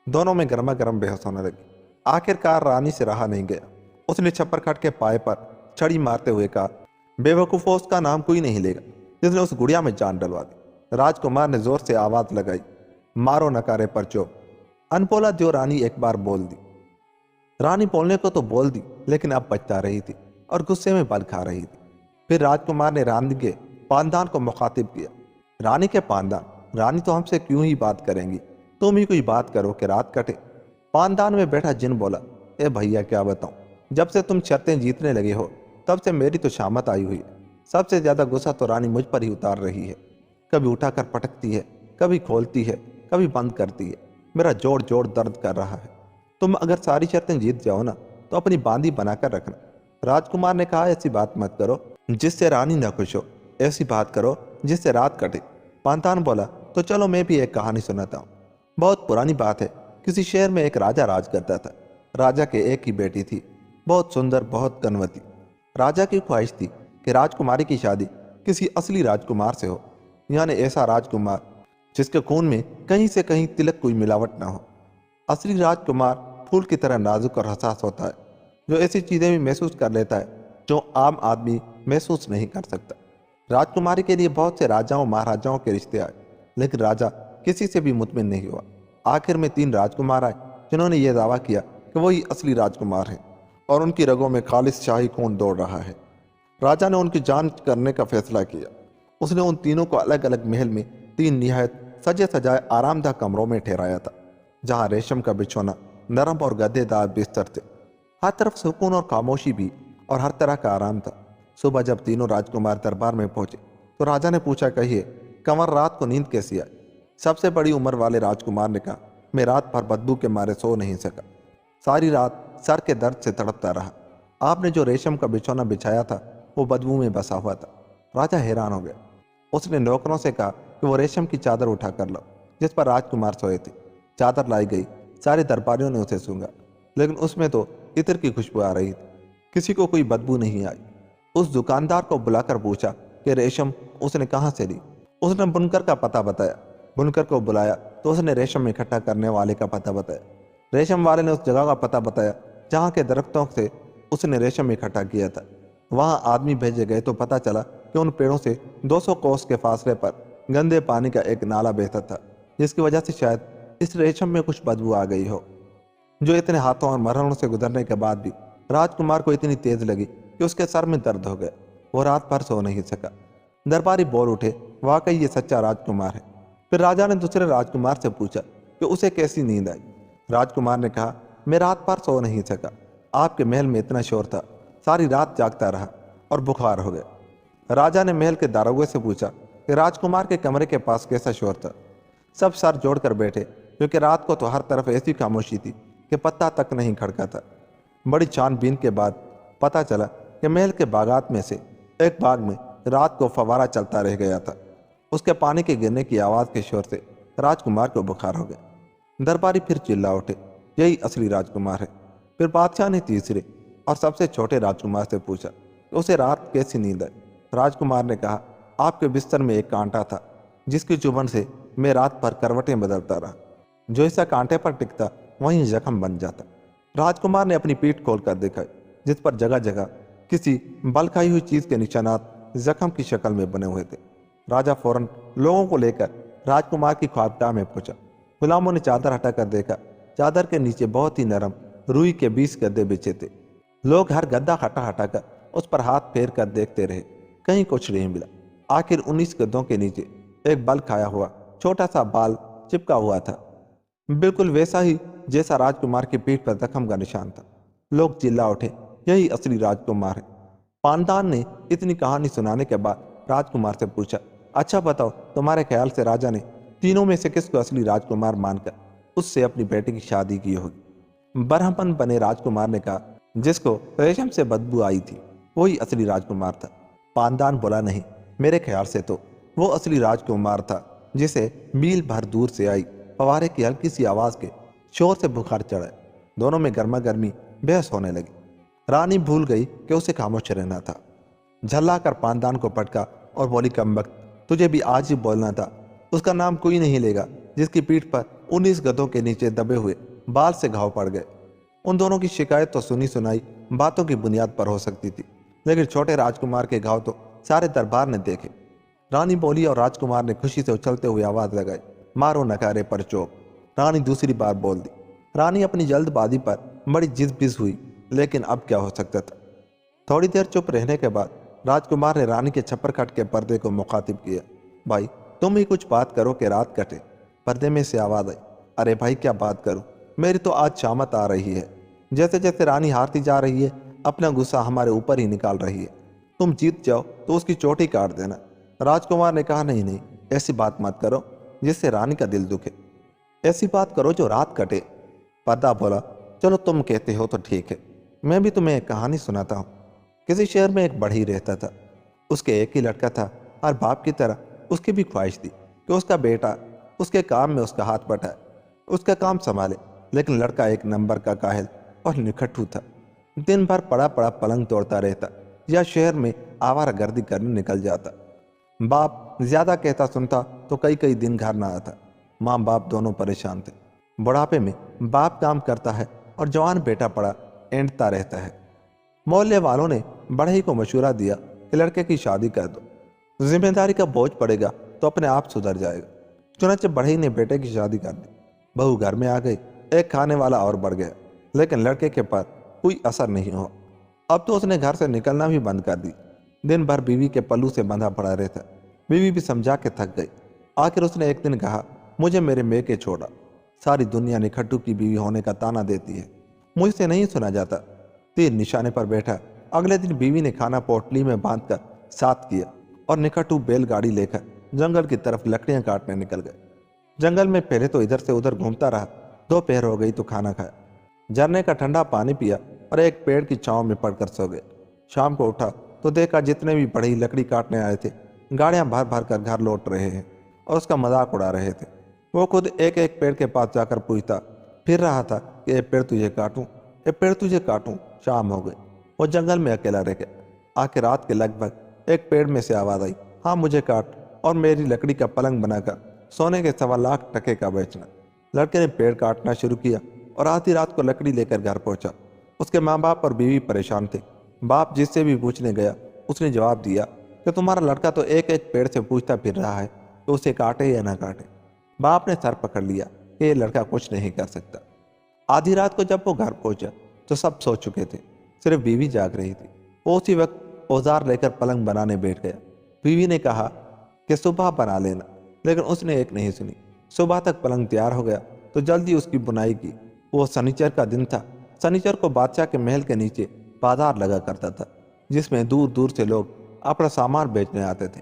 Speaker 1: दोनों में गर्मा गर्म बहस होने लगी। आखिरकार रानी से रहा नहीं गया। उसने छप्पर खट के पाए पर छड़ी मारते हुए कहा, बेवकूफो, उसका नाम कोई नहीं लेगा जिसने उस गुड़िया में जान डलवा दी। राजकुमार ने जोर से आवाज लगाई, मारो नकारे पर चोप। अनपोला जो रानी एक बार बोल दी। रानी बोलने को तो बोल दी, लेकिन अब पछता रही थी और गुस्से में बल खा रही थी। फिर राजकुमार ने रानी के पानदान को मुखातिब किया, रानी के पानदान, रानी तो हमसे क्यों ही बात करेंगी, तुम ही कोई बात करो कि रात कटे। पानदान में बैठा जिन बोला, ए भैया क्या बताऊं, जब से तुम शर्तें जीतने लगे हो तब से मेरी तो शामत आई हुई है। सबसे ज्यादा गुस्सा तो रानी मुझ पर ही उतार रही है। कभी उठाकर पटकती है, कभी खोलती है, कभी बंद करती है। मेरा जोड़ जोड़ दर्द कर रहा है। तुम अगर सारी शर्तें जीत जाओ ना तो अपनी बांदी बनाकर रखना। राजकुमार ने कहा, ऐसी बात मत करो जिससे रानी न खुश हो, ऐसी बात करो जिससे रात कटे। पानदान बोला, तो चलो मैं भी एक कहानी सुनाता हूँ। बहुत पुरानी बात है। किसी शहर में एक राजा राज करता था। राजा के एक ही बेटी थी, बहुत सुंदर, बहुत गुणवती। राजा की ख्वाहिश थी कि राजकुमारी की शादी किसी असली राजकुमार से हो, यानी ऐसा राजकुमार जिसके खून में कहीं से कहीं तिलक कोई मिलावट ना हो। असली राजकुमार फूल की तरह नाजुक और हसास होता है, जो ऐसी चीजें भी महसूस कर लेता है जो आम आदमी महसूस नहीं कर सकता। राजकुमारी के लिए बहुत से राजाओं महाराजाओं के रिश्ते आए, लेकिन राजा किसी से भी मुतमिन नहीं हुआ। आखिर में 3 राजकुमार आए जिन्होंने यह दावा किया कि वही असली राजकुमार हैं और उनकी रगों में खालिस शाही खून दौड़ रहा है। राजा ने उनकी जांच करने का फैसला किया। उसने उन तीनों को अलग अलग महल में 3 निहायत सजे सजाए आरामदाह कमरों में ठहराया था, जहां रेशम का बिछौना, नरम और गद्देदार बिस्तर थे। हर तरफ सुकून और खामोशी भी और हर तरह का आराम था। सुबह जब तीनों राजकुमार दरबार में पहुंचे तो राजा ने पूछा, कहिए कंवर, रात को नींद कैसी आई? सबसे बड़ी उम्र वाले राजकुमार ने कहा, मैं रात भर बदबू के मारे सो नहीं सका। सारी रात सर के दर्द से तड़पता रहा। आपने जो रेशम का बिछौना बिछाया था वो बदबू में बसा हुआ था। राजा हैरान हो गया। उसने नौकरों से कहा कि वो रेशम की चादर उठा कर लो जिस पर राजकुमार सोए थे। चादर लाई गई। सारे दरबारियों ने उसे सूंघा, लेकिन उसमें तो इत्र की खुशबू आ रही थी। किसी को कोई बदबू नहीं आई। उस दुकानदार को बुलाकर पूछा कि रेशम उसने कहाँ से ली। उसने बुनकर का पता बताया। बुनकर को बुलाया तो उसने रेशम इकट्ठा करने वाले का पता बताया। रेशम वाले ने उस जगह का पता बताया जहाँ के दरख्तों से उसने रेशम इकट्ठा किया था। वहाँ आदमी भेजे गए तो पता चला कि उन पेड़ों से 200 कोस के फासले पर गंदे पानी का एक नाला बहता था, जिसकी वजह से शायद इस रेशम में कुछ बदबू आ गई हो, जो इतने हाथों और मरहलों से गुजरने के बाद भी राजकुमार को इतनी तेज लगी कि उसके सर में दर्द हो गया। वो रात भर सो नहीं सका। दरबारी बोल उठे, वाकई ये सच्चा राजकुमार है। फिर राजा ने दूसरे राजकुमार से पूछा कि उसे कैसी नींद आई। राजकुमार ने कहा, मैं रात भर सो नहीं सका। आपके महल में इतना शोर था, सारी रात जागता रहा और बुखार हो गया। राजा ने महल के दारोगे से पूछा कि राजकुमार के कमरे के पास कैसा शोर था। सब सर जोड़कर बैठे, क्योंकि रात को तो हर तरफ ऐसी खामोशी थी कि पत्ता तक नहीं खड़का था। बड़ी छानबीन के बाद पता चला कि महल के बागात में से एक बाग में रात को फवारा चलता रह गया था। उसके पानी के गिरने की आवाज़ के शोर से राजकुमार को बुखार हो गया। दरबारी फिर चिल्ला उठे, यही असली राजकुमार है। फिर बादशाह ने तीसरे और सबसे छोटे राजकुमार से पूछा कि उसे रात कैसी नींद आई। राजकुमार ने कहा, आपके बिस्तर में एक कांटा था जिसकी चुभन से मैं रात भर करवटें बदलता रहा। जो ऐसा कांटे पर टिकता वहीं जख्म बन जाता। राजकुमार ने अपनी पीठ खोलकर देखा, जिस पर जगह जगह किसी बल खाई हुई चीज के निशानात जख्म की शक्ल में बने हुए थे। राजा फौरन लोगों को लेकर राजकुमार की ख्वाबगाह में पहुंचा। गुलामों ने चादर हटाकर देखा। चादर के नीचे बहुत ही नरम रुई के 20 गद्दे बिछे थे। लोग हर गद्दा हटाकर उस पर हाथ फेर कर देखते रहे, कहीं कुछ नहीं मिला। आखिर 19 गद्दों के नीचे एक बल खाया हुआ छोटा सा बाल चिपका हुआ था, बिल्कुल वैसा ही जैसा राजकुमार की पीठ पर जख्म का निशान था। लोग चिल्ला उठे, यही असली राजकुमार है। पानदान ने इतनी कहानी सुनाने के बाद राजकुमार से पूछा, अच्छा बताओ, तुम्हारे ख्याल से राजा ने तीनों में से किसको असली राजकुमार मानकर उससे अपनी बेटी की शादी की होगी? बरहमन बने राजकुमार ने कहा, जिसको रेशम से बदबू आई थी वही असली राजकुमार था। पानदान बोला, नहीं, मेरे ख्याल से तो वो असली राजकुमार था जिसे मील भर दूर से आई फवारे की हल्की सी आवाज के शोर से बुखार चढ़ा। दोनों में गर्मा गर्मी बहस होने लगी। रानी भूल गई कि उसे खामोश रहना था। झल्ला कर पानदान को पटका और बोली, कमबख्त, तुझे भी आज ही बोलना था। उसका नाम कोई नहीं लेगा जिसकी पीठ पर 19 गधों के नीचे दबे हुए बाल से घाव पड़ गए। उन दोनों की शिकायत तो सुनी सुनाई बातों की बुनियाद पर हो सकती थी, लेकिन छोटे राजकुमार के घाव तो सारे दरबार ने देखे। रानी बोली और राजकुमार ने खुशी से उछलते हुए आवाज लगाई, मारो नकारे पर चोप। रानी दूसरी बार बोल दी। रानी अपनी जल्दबाजी पर बड़ी जिद हुई, लेकिन अब क्या हो सकता था। थोड़ी देर चुप रहने के बाद राजकुमार ने रानी के छप्पर खट के पर्दे को मुखातिब किया, भाई तुम ही कुछ बात करो कि रात कटे। पर्दे में से आवाज आई, अरे भाई क्या बात करूं, मेरी तो आज शामत आ रही है। जैसे जैसे रानी हारती जा रही है अपना गुस्सा हमारे ऊपर ही निकाल रही है। तुम जीत जाओ तो उसकी चोटी काट देना। राजकुमार ने कहा, नहीं नहीं, ऐसी बात मत करो जिससे रानी का दिल दुखे। ऐसी बात करो जो रात कटे। पर्दा बोला, चलो तुम कहते हो तो ठीक है, मैं भी तुम्हें एक कहानी सुनाता हूँ। किसी शहर में एक बढ़ई रहता था। उसके एक ही लड़का था और बाप की तरह उसकी भी ख्वाहिश थी कि उसका बेटा उसके काम में उसका हाथ बटाए, उसका काम संभाले। लेकिन लड़का एक नंबर का काहिल और निखट्टू था। दिन भर पड़ा पड़ा पलंग तोड़ता रहता या शहर में आवारागर्दी करने निकल जाता। बाप ज्यादा कहता सुनता तो कई कई दिन घर ना आता। माँ बाप दोनों परेशान थे। बुढ़ापे में बाप काम करता है और जवान बेटा पड़ा एंडता रहता है। मोहल्ले वालों ने बढ़ई को मशूरा दिया कि लड़के की शादी कर दो, जिम्मेदारी का बोझ पड़ेगा तो अपने आप सुधर जाएगा। चुनाचे बढ़ई ने बेटे की शादी कर दी। बहू घर में आ गई, एक खाने वाला और बढ़ गया, लेकिन लड़के के पर कोई असर नहीं हुआ। अब तो उसने घर से निकलना भी बंद कर दी। दिन भर बीवी के पल्लू से बंधा पड़ा रहता। बीवी भी समझा के थक गई। आखिर उसने एक दिन कहा, मुझे मेरे मेके छोड़ा। सारी दुनिया निखट्टू की बीवी होने का ताना देती है, मुझसे नहीं सुना जाता। तीर निशाने पर बैठा। अगले दिन बीवी ने खाना पोटली में बांधकर साथ किया और निखट्टू बैलगाड़ी लेकर जंगल की तरफ लकड़ियां काटने निकल गए। जंगल में पहले तो इधर से उधर घूमता रहा। दोपहर हो गई तो खाना खाया, झरने का ठंडा पानी पिया और एक पेड़ की छांव में पड़कर सो गए। शाम को उठा तो देखा जितने भी बढ़ई लकड़ी काटने आए थे गाड़ियां भर भर कर घर लौट रहे हैं और उसका मजाक उड़ा रहे थे। वो खुद एक एक पेड़ के पास जाकर पूछता फिर रहा था कि ये पेड़ तुझे काटूं, ये पेड़ तुझे काटूं। शाम हो गई, वो जंगल में अकेला रह गया। आखिर रात के लगभग एक पेड़ में से आवाज आई, हाँ मुझे काट और मेरी लकड़ी का पलंग बनाकर सोने के 1.25 टके का बेचना। लड़के ने पेड़ काटना शुरू किया और आधी रात को लकड़ी लेकर घर पहुंचा। उसके माँ बाप और बीवी परेशान थे। बाप जिससे भी पूछने गया उसने जवाब दिया कि तुम्हारा लड़का तो एक एक पेड़ से पूछता फिर रहा है तो उसे काटे या ना काटे। बाप ने सर पकड़ लिया कि ये लड़का कुछ नहीं कर सकता। आधी रात को जब वो घर पहुंचा तो सब सो चुके थे, सिर्फ बीवी जाग रही थी। वो उसी वक्त औजार लेकर पलंग बनाने बैठ गया। बीवी ने कहा कि सुबह बना लेना, लेकिन उसने एक नहीं सुनी। सुबह तक पलंग तैयार हो गया तो जल्दी उसकी बुनाई की। वो शनिचर का दिन था। शनिचर को बादशाह के महल के नीचे बाजार लगा करता था, जिसमें दूर दूर से लोग अपना सामान बेचने आते थे।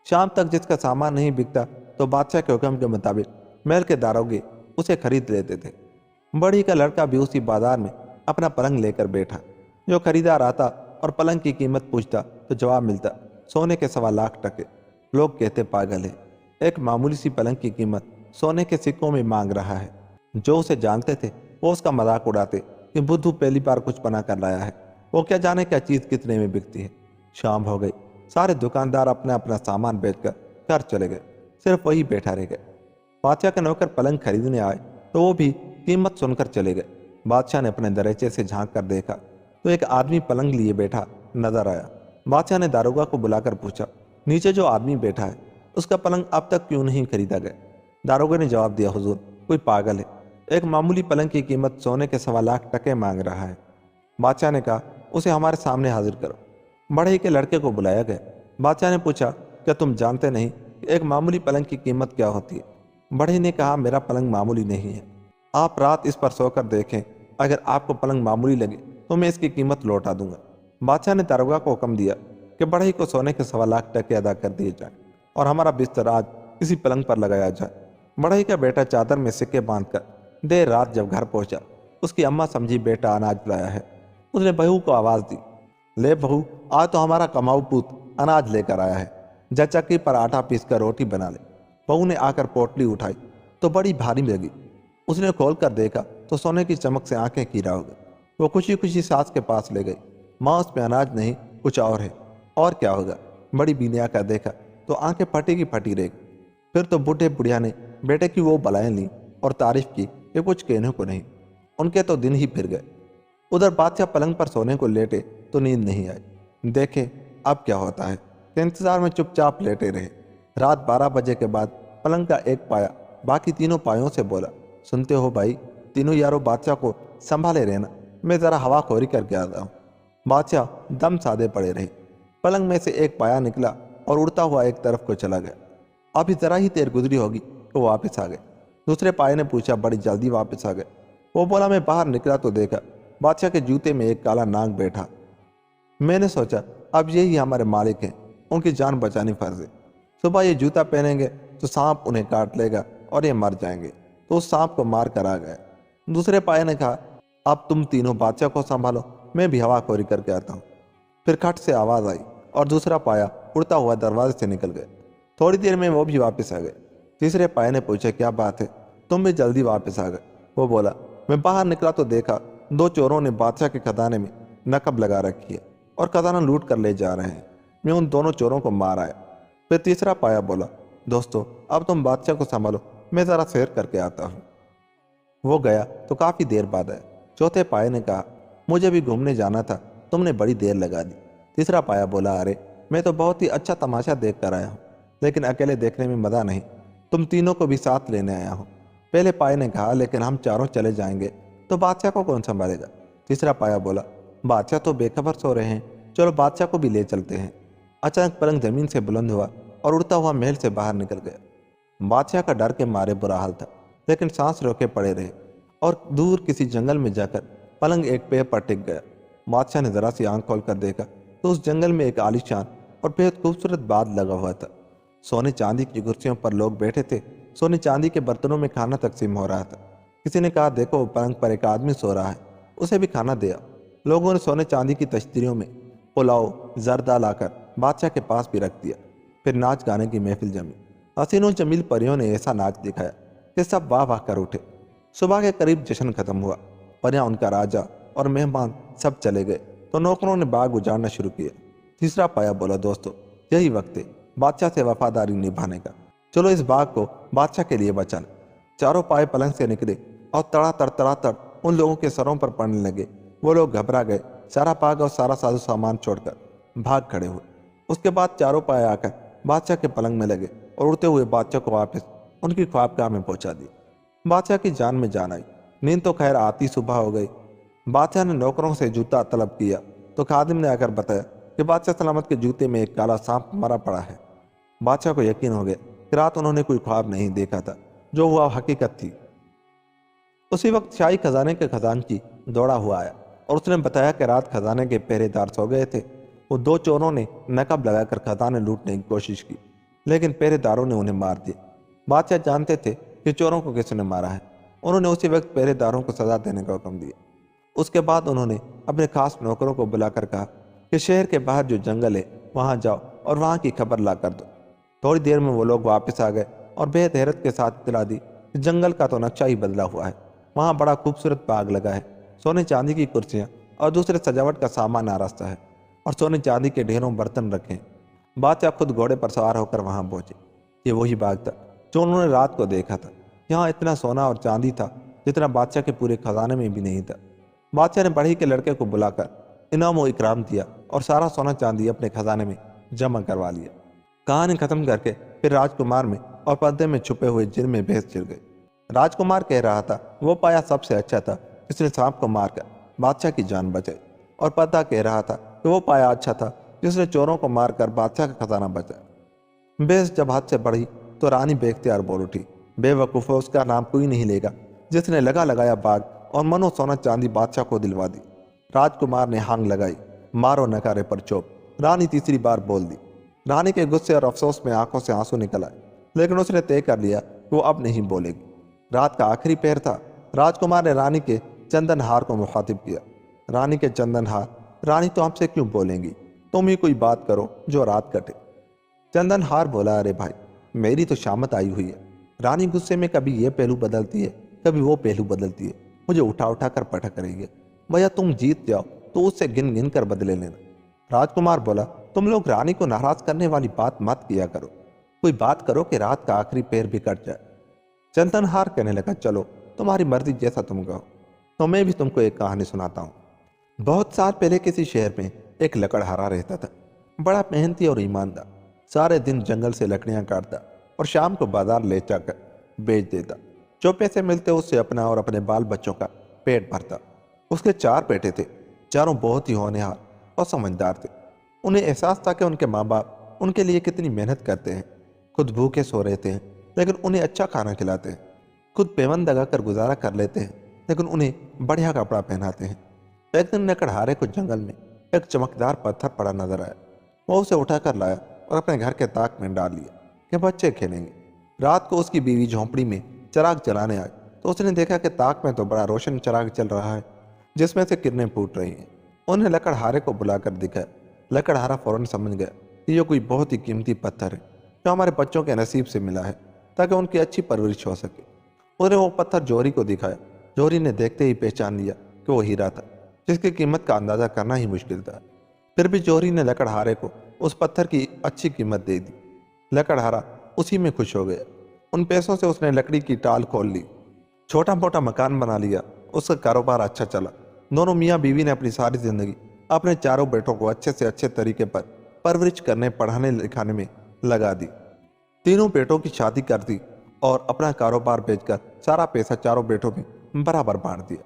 Speaker 1: शाम तक जिसका सामान नहीं बिकता तो बादशाह के हुक्म के मुताबिक महल के दारोगे उसे खरीद लेते थे। बड़ी का लड़का भी उसी बाजार में अपना पलंग लेकर बैठा। जो खरीदार आता और पलंग की कीमत पूछता तो जवाब मिलता सोने के 1.25 टके। लोग कहते पागल है, एक मामूली सी पलंग की कीमत सोने के सिक्कों में मांग रहा है। जो उसे जानते थे वो उसका मजाक उड़ाते कि बुद्धू पहली बार कुछ बना कर लाया है, वो क्या जाने क्या चीज कितने में बिकती है। शाम हो गई, सारे दुकानदार अपना अपना सामान बेचकर घर चले गए, सिर्फ वही बैठा रह गए। बादशाह के नौकर पलंग खरीदने आए तो वो भी कीमत सुनकर चले गए। बादशाह ने अपने दरवाजे से झांक कर देखा तो एक आदमी पलंग लिए बैठा नजर आया। बादशाह ने दारोगा को बुलाकर पूछा, नीचे जो आदमी बैठा है उसका पलंग अब तक क्यों नहीं खरीदा गया? दारोगा ने जवाब दिया, हुजूर कोई पागल है, एक मामूली पलंग की कीमत सोने के 1.25 टके मांग रहा है। बादशाह ने कहा, उसे हमारे सामने हाजिर करो। बढ़ई के लड़के को बुलाया गया। बादशाह ने पूछा, क्या तुम जानते नहीं कि एक मामूली पलंग की कीमत क्या होती है? बढ़ई ने कहा, मेरा पलंग मामूली नहीं है, आप रात इस पर सोकर देखें, अगर आपको पलंग मामूली लगे तो मैं इसकी कीमत लौटा दूंगा। बादशाह ने दारोगा को हुक्म दिया कि बढ़ई को सोने के 1.25 टके अदा कर दिए जाए और हमारा बिस्तर आज इसी पलंग पर लगाया जाए। बढ़ई का बेटा चादर में सिक्के बांधकर देर रात जब घर पहुंचा, उसकी अम्मा समझी बेटा अनाज लाया है। उसने बहू को आवाज दी, ले बहू, आज तो हमारा कमाऊ पुत अनाज लेकर आया है, जा चक्की पर आटा पीस कर रोटी बना ले। बहू ने आकर पोटली उठाई तो बड़ी भारी लगी। उसने खोल कर देखा तो सोने की चमक से आंखें कीरा हो गई। वो खुशी खुशी सास के पास ले गई। माँ उसमें अनाज नहीं कुछ और है। और क्या होगा? बड़ी बीनिया का देखा तो आंखें फटी की फटी रह गई। फिर तो बूढ़े बुढ़िया ने बेटे की वो बलाएं ली और तारीफ की कि कुछ कहने को नहीं। उनके तो दिन ही फिर गए। उधर बादशाह पलंग पर सोने को लेटे तो नींद नहीं आई। देखे अब क्या होता है, के इंतजार में चुपचाप लेटे रहे। रात 12 बजे के बाद पलंग का एक पाया बाकी तीनों पायों से बोला, सुनते हो भाई, तीनों यारों बादशाह को संभाले रहना, मैं जरा हवाखोरी करके आता हूँ। बादशाह दम साधे पड़े रहे। पलंग में से एक पाया निकला और उड़ता हुआ एक तरफ को चला गया। अभी जरा ही देर गुजरी होगी तो वापस आ गए। दूसरे पाये ने पूछा, बड़ी जल्दी वापस आ गए? वो बोला, मैं बाहर निकला तो देखा बादशाह के जूते में एक काला नाग बैठा। मैंने सोचा अब यही हमारे मालिक हैं, उनकी जान बचानी फर्ज है। सुबह ये जूता पहनेंगे तो सांप उन्हें काट लेगा और ये मर जाएंगे, तो उस सांप को मार कर आ गए। दूसरे पाये ने कहा, अब तुम तीनों बादशाह को संभालो, मैं भी हवाखोरी करके आता हूँ। फिर खट से आवाज आई और दूसरा पाया उड़ता हुआ दरवाजे से निकल गया। थोड़ी देर में वो भी वापस आ गए। तीसरे पाये ने पूछा, क्या बात है, तुम भी जल्दी वापस आ गए? वो बोला, मैं बाहर निकला तो देखा 2 चोरों ने बादशाह के खजाने में नकब लगा रखी है और खजाना लूट कर ले जा रहे हैं। मैं उन दोनों चोरों को मार आया। फिर तीसरा पाया बोला, दोस्तों अब तुम बादशाह को संभालो, मैं जरा सैर करके आता हूँ। वो गया तो काफी देर बाद आया। चौथे पाये ने कहा, मुझे भी घूमने जाना था, तुमने बड़ी देर लगा दी। तीसरा पाया बोला, अरे मैं तो बहुत ही अच्छा तमाशा देख कर आया हूँ, लेकिन अकेले देखने में मजा नहीं, तुम तीनों को भी साथ लेने आया हूँ। पहले पाये ने कहा, लेकिन हम चारों चले जाएंगे तो बादशाह को कौन संभालेगा? तीसरा पाया बोला, बादशाह तो बेखबर सो रहे हैं, चलो बादशाह को भी ले चलते हैं। अचानक पलंग जमीन से बुलंद हुआ और उड़ता हुआ महल से बाहर निकल गया। बादशाह का डर के मारे बुरा हाल था, लेकिन सांस रोके पड़े रहे और दूर किसी जंगल में जाकर पलंग एक पेड़ पर टिक गया। बादशाह ने जरा सी आंख खोलकर देखा तो उस जंगल में एक आलीशान और बेहद खूबसूरत बाग लगा हुआ था। सोने चांदी की कुर्सियों पर लोग बैठे थे, सोने चांदी के बर्तनों में खाना तकसीम हो रहा था। किसी ने कहा, देखो पलंग पर एक आदमी सो रहा है, उसे भी खाना दिया। लोगों ने सोने चांदी की तश्तरियों में पुलाव जर्दा लाकर बादशाह के पास भी रख दिया। फिर नाच गाने की महफिल जमी। हसीनों जमील परियों ने ऐसा नाच दिखाया कि सब वाह वाह कर उठे। सुबह के करीब जश्न खत्म हुआ। परियां, उनका राजा और मेहमान सब चले गए तो नौकरों ने बाग उजाड़ना शुरू किया। तीसरा पाया बोला, दोस्तों यही वक्त है बादशाह से वफादारी निभाने का, चलो इस बाग को बादशाह के लिए बचा लें। चारों पाए पलंग से निकले और तड़ातड़ उन लोगों के सरों पर पड़ने लगे। वो लोग घबरा गए, सारा बाग और सारा साजो सामान छोड़कर भाग खड़े हुए। उसके बाद चारों पाए आकर बादशाह के पलंग में लगे और उड़ते हुए बादशाह को वापस उनकी ख्वाबगाह में पहुंचा दिया। बादशाह की जान में जान आई। नींद तो खैर आती सुबह हो गई। बादशाह ने नौकरों से जूता तलब किया तो खादिम ने आकर बताया कि बादशाह सलामत के जूते में एक काला सांप मरा पड़ा है। बादशाह को यकीन हो गया कि रात उन्होंने कोई ख्वाब नहीं देखा था, जो हुआ हकीकत थी। उसी वक्त शाही खजाने के खजानची दौड़ा हुआ आया और उसने बताया कि रात खजाने के पहरेदार सो गए थे। वो 2 चोरों ने नकब लगाकर खजाने लूटने की कोशिश की, लेकिन पहरेदारों ने उन्हें मार दिया। बादशाह जानते थे कि चोरों को किसने मारा है। उन्होंने उसी वक्त पहरेदारों को सजा देने का हुक्म दिया। उसके बाद उन्होंने अपने खास नौकरों को बुलाकर कहा कि शहर के बाहर जो जंगल है वहां जाओ और वहां की खबर ला कर दो। थोड़ी देर में वो लोग वापस आ गए और बेहद हैरत के साथ इतला दी कि जंगल का तो नक्शा ही बदला हुआ है। वहां बड़ा खूबसूरत बाग लगा है, सोने चांदी की कुर्सियां और दूसरे सजावट का सामान आरास्ता है और सोने चांदी के ढेरों बर्तन रखे हैं। बादशाह खुद घोड़े पर सवार होकर वहां पहुंचे। ये वही बाग था जो उन्होंने रात को देखा था। यहाँ इतना सोना और चांदी था जितना बादशाह के पूरे खजाने में भी नहीं था। बादशाह ने बढ़ई के लड़के को बुलाकर इनाम व इकराम दिया और सारा सोना चांदी अपने खजाने में जमा करवा लिया। कहानी खत्म करके फिर राजकुमार में और पर्दे में छुपे हुए जिन में बहस छिड़ गई। राजकुमार कह रहा था वो पाया सबसे अच्छा था जिसने सांप को मारकर बादशाह की जान बचाई, और पर्दा कह रहा था कि वो पाया अच्छा था जिसने चोरों को मारकर बादशाह का खजाना बचाया। बहस जब हाथ से बढ़ी तो रानी बेख्तियार बोल उठी, बेवकूफ़, उसका नाम कोई नहीं लेगा जिसने लगा लगाया बाग और मनो सोना चांदी बादशाह को दिलवा दी। राजकुमार ने हांग लगाई, मारो नकारे पर चोप। रानी तीसरी बार बोल दी। रानी के गुस्से और अफसोस में आंखों से आंसू निकल आए, लेकिन उसने तय कर लिया कि वो अब नहीं बोलेगी। रात का आखिरी पहर था। राजकुमार ने रानी के चंदन हार को मुखातिब किया। रानी के चंदन हार, रानी तो हमसे क्यों बोलेंगी, तुम ही कोई बात करो जो रात कटे। चंदन हार बोला, अरे भाई मेरी तो शामत आई हुई है। रानी गुस्से में कभी ये पहलू बदलती है, कभी वो पहलू बदलती है, मुझे उठा उठा कर पटक रही है। भैया तुम जीत जाओ तो उससे गिन गिन कर बदले लेना। राजकुमार बोला, तुम लोग रानी को नाराज करने वाली बात मत किया करो, कोई बात करो कि रात का आखिरी पैर भी कट जाए। चंदनहार कहने लगा, चलो तुम्हारी मर्जी, जैसा तुम कहो। तो मैं भी तुमको एक कहानी सुनाता हूँ। बहुत साल पहले किसी शहर में एक लकड़हारा रहता था, बड़ा मेहनती और ईमानदार। सारे दिन जंगल से लकड़ियां काटता और शाम को बाजार ले जाकर बेच देता। जो पैसे मिलते उससे अपना और अपने बाल बच्चों का पेट भरता। उसके 4 बेटे थे, चारों बहुत ही होनहार और समझदार थे। उन्हें एहसास था कि उनके माँ बाप उनके लिए कितनी मेहनत करते हैं। खुद भूखे सो रहते हैं लेकिन उन्हें अच्छा खाना खिलाते हैं। खुद पेवन दगा कर गुजारा कर लेते हैं लेकिन उन्हें बढ़िया कपड़ा पहनाते हैं। एक दिन लकड़हारे को जंगल में एक चमकदार पत्थर पड़ा नजर आया। वो उसे उठाकर लाया और अपने घर के ताक में डाल लिया कि बच्चे खेलेंगे। रात को उसकी बीवी झोंपड़ी में चिराग जलाने आई तो उसने देखा कि ताक में तो बड़ा रोशन चिराग जल रहा है जिसमें से किरणें फूट रही हैं। उन्हें लकड़हारे को बुलाकर दिखाया। लकड़हारा फौरन समझ गया कि यह कोई बहुत ही कीमती पत्थर है जो हमारे बच्चों के नसीब से मिला है ताकि उनकी अच्छी परवरिश हो सके। उसने वो पत्थर जोहरी को दिखाया। जोहरी ने देखते ही पहचान लिया कि वो हीरा था जिसकी कीमत का अंदाजा करना ही मुश्किल था। फिर भी जोहरी ने लकड़हारे को उस पत्थर की अच्छी कीमत दे दी। लकड़हारा उसी में खुश हो गया। उन पैसों से उसने लकड़ी की टाल खोल ली, छोटा मोटा मकान बना लिया। उसका कारोबार अच्छा चला। दोनों मियाँ बीवी ने अपनी सारी जिंदगी अपने चारों बेटों को अच्छे से अच्छे तरीके पर परवरिश करने, पढ़ाने लिखाने में लगा दी। तीनों बेटों की शादी कर दी और अपना कारोबार बेचकर सारा पैसा चारों बेटों में बराबर बांट दिया।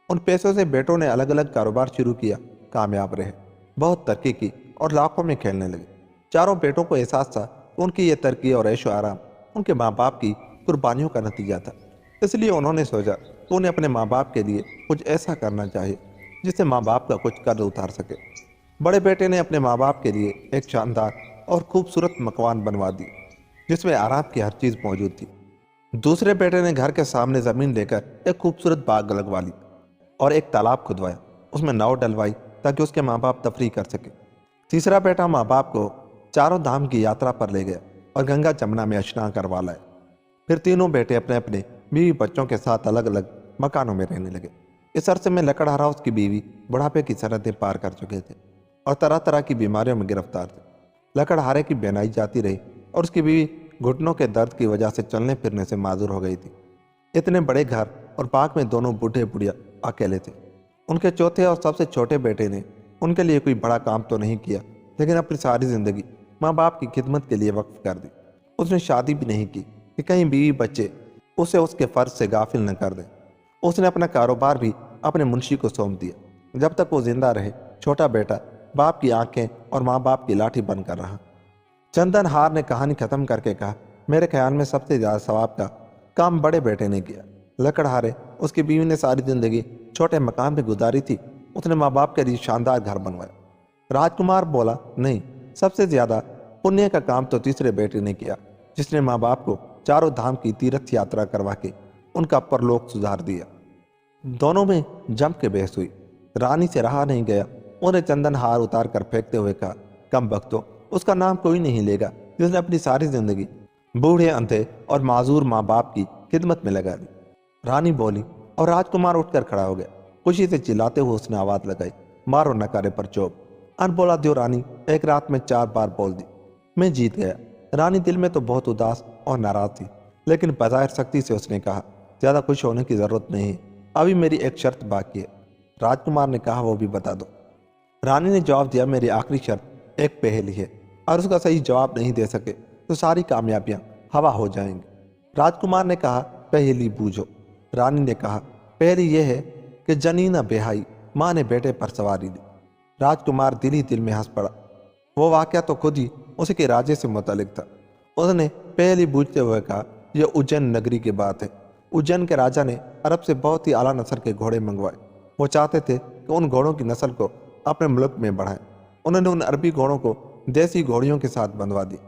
Speaker 1: उन पैसों से बेटों ने अलग अलग कारोबार शुरू किया, कामयाब रहे, बहुत तरक्की की और लाखों में खेलने लगे। चारों बेटों को एहसास था कि उनकी ये तरक्की और ऐशो आराम उनके माँ बाप की कुर्बानियों का नतीजा था। इसलिए उन्होंने सोचा कि उन्हें अपने माँ बाप के लिए कुछ ऐसा करना चाहिए जिससे माँ बाप का कुछ कर्ज उतार सके। बड़े बेटे ने अपने माँ बाप के लिए एक शानदार और खूबसूरत मकान बनवा दी जिसमें आराम की हर चीज़ मौजूद थी। दूसरे बेटे ने घर के सामने ज़मीन लेकर एक खूबसूरत बाग लगवा ली और एक तालाब खुदवाया, उसमें नाव डलवाई ताकि उसके माँ बाप तफरी कर सके। तीसरा बेटा माँ बाप को चारों धाम की यात्रा पर ले गया और गंगा जमुना में स्नान करवा लाए। फिर तीनों बेटे अपने अपने बीवी बच्चों के साथ अलग अलग मकानों में रहने लगे। इस अरसे में लकड़हारा उसकी बीवी बुढ़ापे की सरहदें पार कर चुके थे और तरह तरह की बीमारियों में गिरफ्तार थे। लकड़हारे की बेनाई जाती रही और उसकी बीवी घुटनों के दर्द की वजह से चलने फिरने से माजूर हो गई थी। इतने बड़े घर और बाग में दोनों बूढ़े बुढ़िया अकेले थे। उनके चौथे और सबसे छोटे बेटे ने उनके लिए कोई बड़ा काम तो नहीं किया लेकिन अपनी सारी जिंदगी माँ बाप की खिदमत के लिए वक्फ कर दी। उसने शादी भी नहीं की कि कहीं बीवी बच्चे उसे उसके फर्ज से गाफिल न कर दें। उसने अपना कारोबार भी अपने मुंशी को सौंप दिया। जब तक वो जिंदा रहे छोटा बेटा बाप की आंखें और माँ बाप की लाठी बनकर रहा। चंदनहार ने कहानी खत्म करके कहा, मेरे ख्याल में सबसे ज्यादा सवाब का काम बड़े बेटे ने किया। लकड़हारे उसकी बीवी ने सारी जिंदगी छोटे मकान में गुजारी थी, उसने माँ बाप के लिए शानदार घर बनवाया। राजकुमार बोला, नहीं, सबसे ज्यादा पुण्य का काम तो तीसरे बेटे ने किया जिसने माँ बाप को चारों धाम की तीर्थ यात्रा करवा के उनका परलोक सुधार दिया। दोनों में जम के बहस हुई। रानी से रहा नहीं गया। उन्हें चंदनहार उतार कर फेंकते हुए कहा, कम बख्तो, उसका नाम कोई नहीं लेगा जिसने अपनी सारी जिंदगी बूढ़े अंधे और माजूर माँ बाप की खिदमत में लगा दी। रानी बोली और राजकुमार उठकर खड़ा हो गया। खुशी से चिल्लाते हुए उसने आवाज लगाई, मारो नकारे पर चोप। अनबोला द्यो रानी एक रात में 4 बार बोल दी। मैं जीत गया। रानी दिल में तो बहुत उदास और नाराज थी लेकिन बज़ाहिर सख्ती से उसने कहा, ज्यादा खुश होने की जरूरत नहीं है, अभी मेरी एक शर्त बाकी है। राजकुमार ने कहा, वो भी बता दो। रानी ने जवाब दिया, मेरी आखिरी शर्त एक पहेली है और उसका सही जवाब नहीं दे सके तो सारी कामयाबियां हवा हो जाएंगी। राजकुमार ने कहा, पहेली बूझो। रानी ने कहा, पहेली यह है कि जनीना बेहाई माँ ने बेटे पर सवारी ली। राजकुमार दिल ही दिल में हंस पड़ा। वो वाकया तो खुद ही उसके राजे से मुतालिक था। उसने पहेली बूझते हुए कहा, यह उज्जैन नगरी की बात है। उज्जैन के राजा ने अरब से बहुत ही आला नस्ल के घोड़े मंगवाए। वो चाहते थे कि उन घोड़ों की नस्ल को अपने मुल्क में बढ़ाएं। उन्होंने उन अरबी घोड़ों को देसी घोड़ियों के साथ बंधवा दी।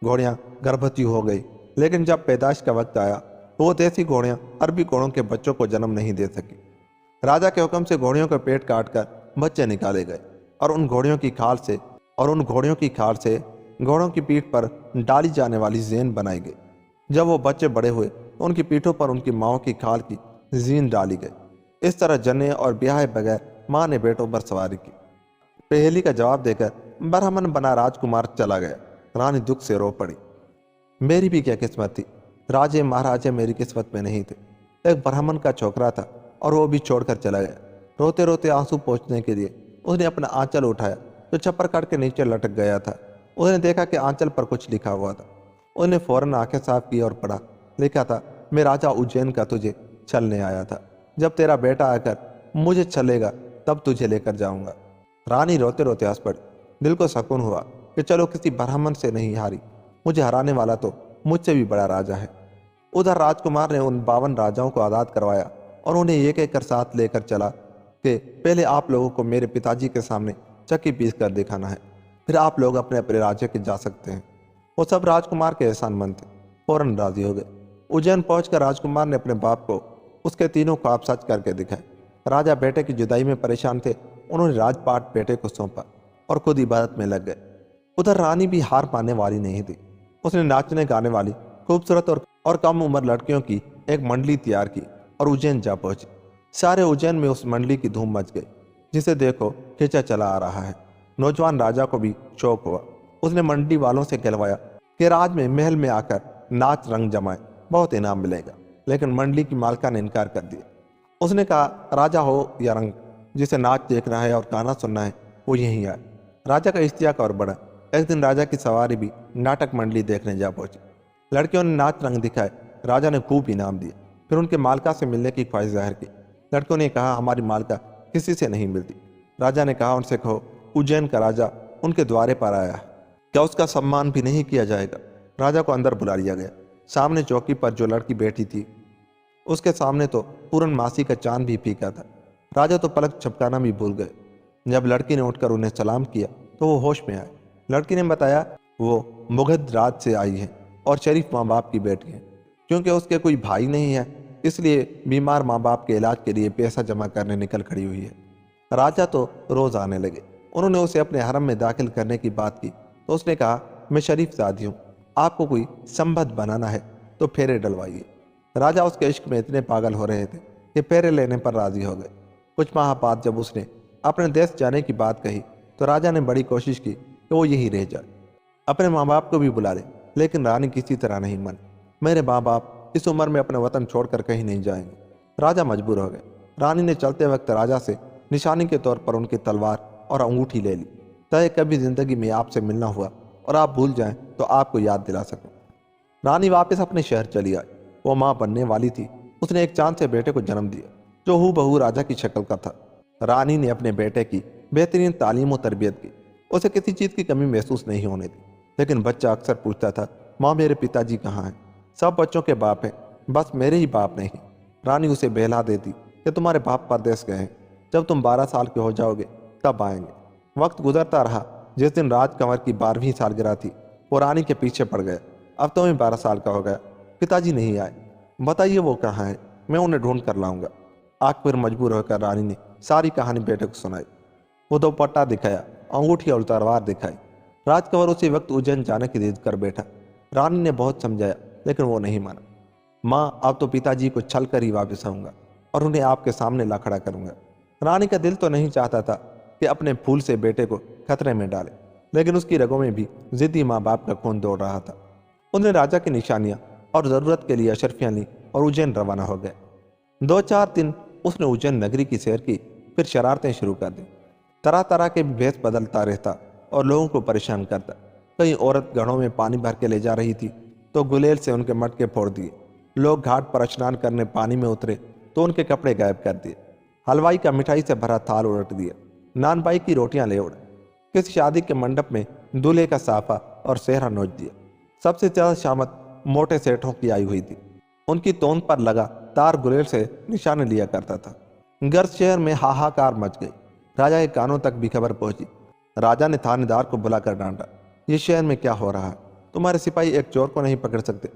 Speaker 1: घोड़ियाँ गर्भवती हो गई लेकिन जब पैदाइश का वक्त आया तो वो देसी घोड़ियाँ अरबी घोड़ों के बच्चों को जन्म नहीं दे सकी। राजा के हुक्म से घोड़ियों का पेट काटकर बच्चे निकाले गए और उन घोड़ियों की खाल से घोड़ों की पीठ पर डाली जाने वाली जेन बनाई गई। जब वो बच्चे बड़े हुए तो उनकी पीठों पर उनकी माओं की खाल की जीन डाली गई। इस तरह जने और ब्याह बगैर माँ ने बेटों पर सवारी की। पहेली का जवाब देकर ब्राह्मण बना राजकुमार चला गया। रानी दुख से रो पड़ी। मेरी भी क्या किस्मत थी, राजे महाराजे मेरी किस्मत में नहीं थे। एक ब्राह्मण का छोकरा था और वो भी छोड़कर चला गया। रोते रोते आंसू पोंछने के लिए उसने अपना आंचल उठाया जो छप्पर काट के नीचे लटक गया था। उसने देखा कि आंचल पर कुछ लिखा हुआ था। उसने फौरन आंखें साफ की और पढ़ा। लिखा था, मैं राजा उज्जैन का तुझे छलने आया था। जब तेरा बेटा आकर मुझे छलेगा तब तुझे लेकर जाऊंगा। रानी रोते रोते हंस पड़ी। दिल को सुकून हुआ कि चलो किसी ब्राह्मण से नहीं हारी, मुझे हराने वाला तो मुझसे भी बड़ा राजा है। उधर राजकुमार ने उन 52 राजाओं को आज़ाद करवाया और उन्हें एक एक कर साथ लेकर चला कि पहले आप लोगों को मेरे पिताजी के सामने चक्की पीस कर दिखाना है, फिर आप लोग अपने अपने राज्य के जा सकते हैं। वो सब राजकुमार के एहसानमंद थे, फौरन राजी हो गए। उज्जैन पहुंचकर राजकुमार ने अपने बाप को उसके तीनों ख्वाब सच करके दिखाए। राजा बेटे की जुदाई में परेशान थे। उन्होंने राजपाट बेटे को सौंपा और खुद इबादत में लग गए। उधर रानी भी हार मानने वाली नहीं थी। उसने नाचने गाने वाली खूबसूरत और कम उम्र लड़कियों की एक मंडली तैयार की और उज्जैन जा पहुंची। सारे उज्जैन में उस मंडली की धूम मच गई। जिसे देखो खींचा चला आ रहा है। नौजवान राजा को भी शौक हुआ। उसने मंडली वालों से कहलवाया कि राज में महल में आकर नाच रंग जमाए, बहुत इनाम मिलेगा। लेकिन मंडली की मालका ने इनकार कर दिया। उसने कहा, राजा हो या रंग, जिसे नाच देखना है और गाना सुनना है वो यहीं आए। राजा का इश्तियाक और बढ़ा। एक दिन राजा की सवारी भी नाटक मंडली देखने जा पहुंची। लड़कियों ने नाच रंग दिखाए। राजा ने खूब इनाम दिए। फिर उनके मालका से मिलने की ख्वाहिश जाहिर की। लड़कियों ने कहा, हमारी मालका किसी से नहीं मिलती। राजा ने कहा, उनसे कहो उज्जैन का राजा उनके द्वारे पर आया है, क्या उसका सम्मान भी नहीं किया जाएगा। राजा को अंदर बुला लिया गया। सामने चौकी पर जो लड़की बैठी थी उसके सामने तो पूर्णमासी का चांद भी फीका था। राजा तो पलक झपकाना भी भूल गए। जब लड़की ने उठकर उन्हें सलाम किया तो वो होश में आए। लड़की ने बताया वो मुगध राज से आई है और शरीफ माँ बाप की बेटी है। क्योंकि उसके कोई भाई नहीं है इसलिए बीमार माँ बाप के इलाज के लिए पैसा जमा करने निकल खड़ी हुई है। राजा तो रोज आने लगे। उन्होंने उसे अपने हरम में दाखिल करने की बात की तो उसने कहा, मैं शरीफ जादी हूँ, आपको कोई संबंध बनाना है तो फेरे डलवाइए। राजा उसके इश्क में इतने पागल हो रहे थे कि फेरे लेने पर राजी हो गए। कुछ माह बाद जब उसने अपने देश जाने की बात कही तो राजा ने बड़ी कोशिश की कि वो यहीं रह जाए, अपने माँ बाप को भी बुला ले, लेकिन रानी किसी तरह नहीं मानी। मेरे माँ बाप इस उम्र में अपने वतन छोड़कर कहीं नहीं जाएंगे। राजा मजबूर हो गए। रानी ने चलते वक्त राजा से निशानी के तौर पर उनकी तलवार और अंगूठी ले ली, ताकि कभी जिंदगी में आपसे मिलना हुआ और आप भूल जाएं तो आपको याद दिला सकूं। रानी वापस अपने शहर चली आई। वो माँ बनने वाली थी। उसने एक चांद से बेटे को जन्म दिया जो हूबहू राजा की शक्ल का था। रानी ने अपने बेटे की बेहतरीन तालीम और तरबियत की। उसे किसी चीज़ की कमी महसूस नहीं होने दी। लेकिन बच्चा अक्सर पूछता था, माँ मेरे पिताजी कहाँ हैं। सब बच्चों के बाप हैं, बस मेरे ही बाप नहीं। रानी उसे बहला देती कि तुम्हारे बाप परदेश गए हैं, जब तुम 12 साल के हो जाओगे तब आएंगे। वक्त गुजरता रहा। जिस दिन राजकंवर की 12वीं सालगिरह थी वो रानी के पीछे पड़ गया। अब तो मैं 12 साल का हो गया, पिताजी नहीं आए, बताइए वो कहाँ है, मैं उन्हें ढूंढ कर लाऊंगा। आग पर मजबूर होकर रानी ने सारी कहानी बेटे को सुनाई। वो दुपट्टा दिखाया, अंगूठी और तलवार दिखाई। राजकंवर उसी वक्त उज्जैन जाने की जिद कर बैठा। रानी ने बहुत समझाया लेकिन वो नहीं माना। माँ, अब तो पिताजी को छल कर ही वापस आऊंगा और उन्हें आपके सामने ला खड़ा करूंगा। रानी का दिल तो नहीं चाहता था कि अपने फूल से बेटे को खतरे में डाले, लेकिन उसकी रगों में भी जिद्दी माँ बाप का खून दौड़ रहा था। उन्हें राजा की निशानियां और ज़रूरत के लिए अशरफियाँ ली और उज्जैन रवाना हो गए। 2-4 दिन उसने उज्जैन नगरी की सैर की, फिर शरारतें शुरू कर दी। तरह तरह के भेष बदलता रहता और लोगों को परेशान करता। कहीं औरत घड़ों में पानी भर के ले जा रही थी तो गुलेल से उनके मटके फोड़ दिए। लोग घाट पर स्नान करने पानी में उतरे तो उनके कपड़े गायब कर दिए। हलवाई का मिठाई से भरा थाल उलट दिया। नानबाई की रोटियां ले उड़े। किसी शादी के मंडप में दूल्हे का साफा और सेहरा नोच दिया। सबसे ज्यादा शामत मोटे सेठों की आई हुई थी। उनकी तोंद पर लगा तार गुलेल से निशाने लिया करता था। गर्द शहर में हाहाकार मच गई। राजा के कानों तक भी खबर पहुंची। राजा ने थानेदार को बुलाकर डांटा, ये शहर में क्या हो रहा है, तुम्हारे सिपाही एक चोर को नहीं पकड़ सकते।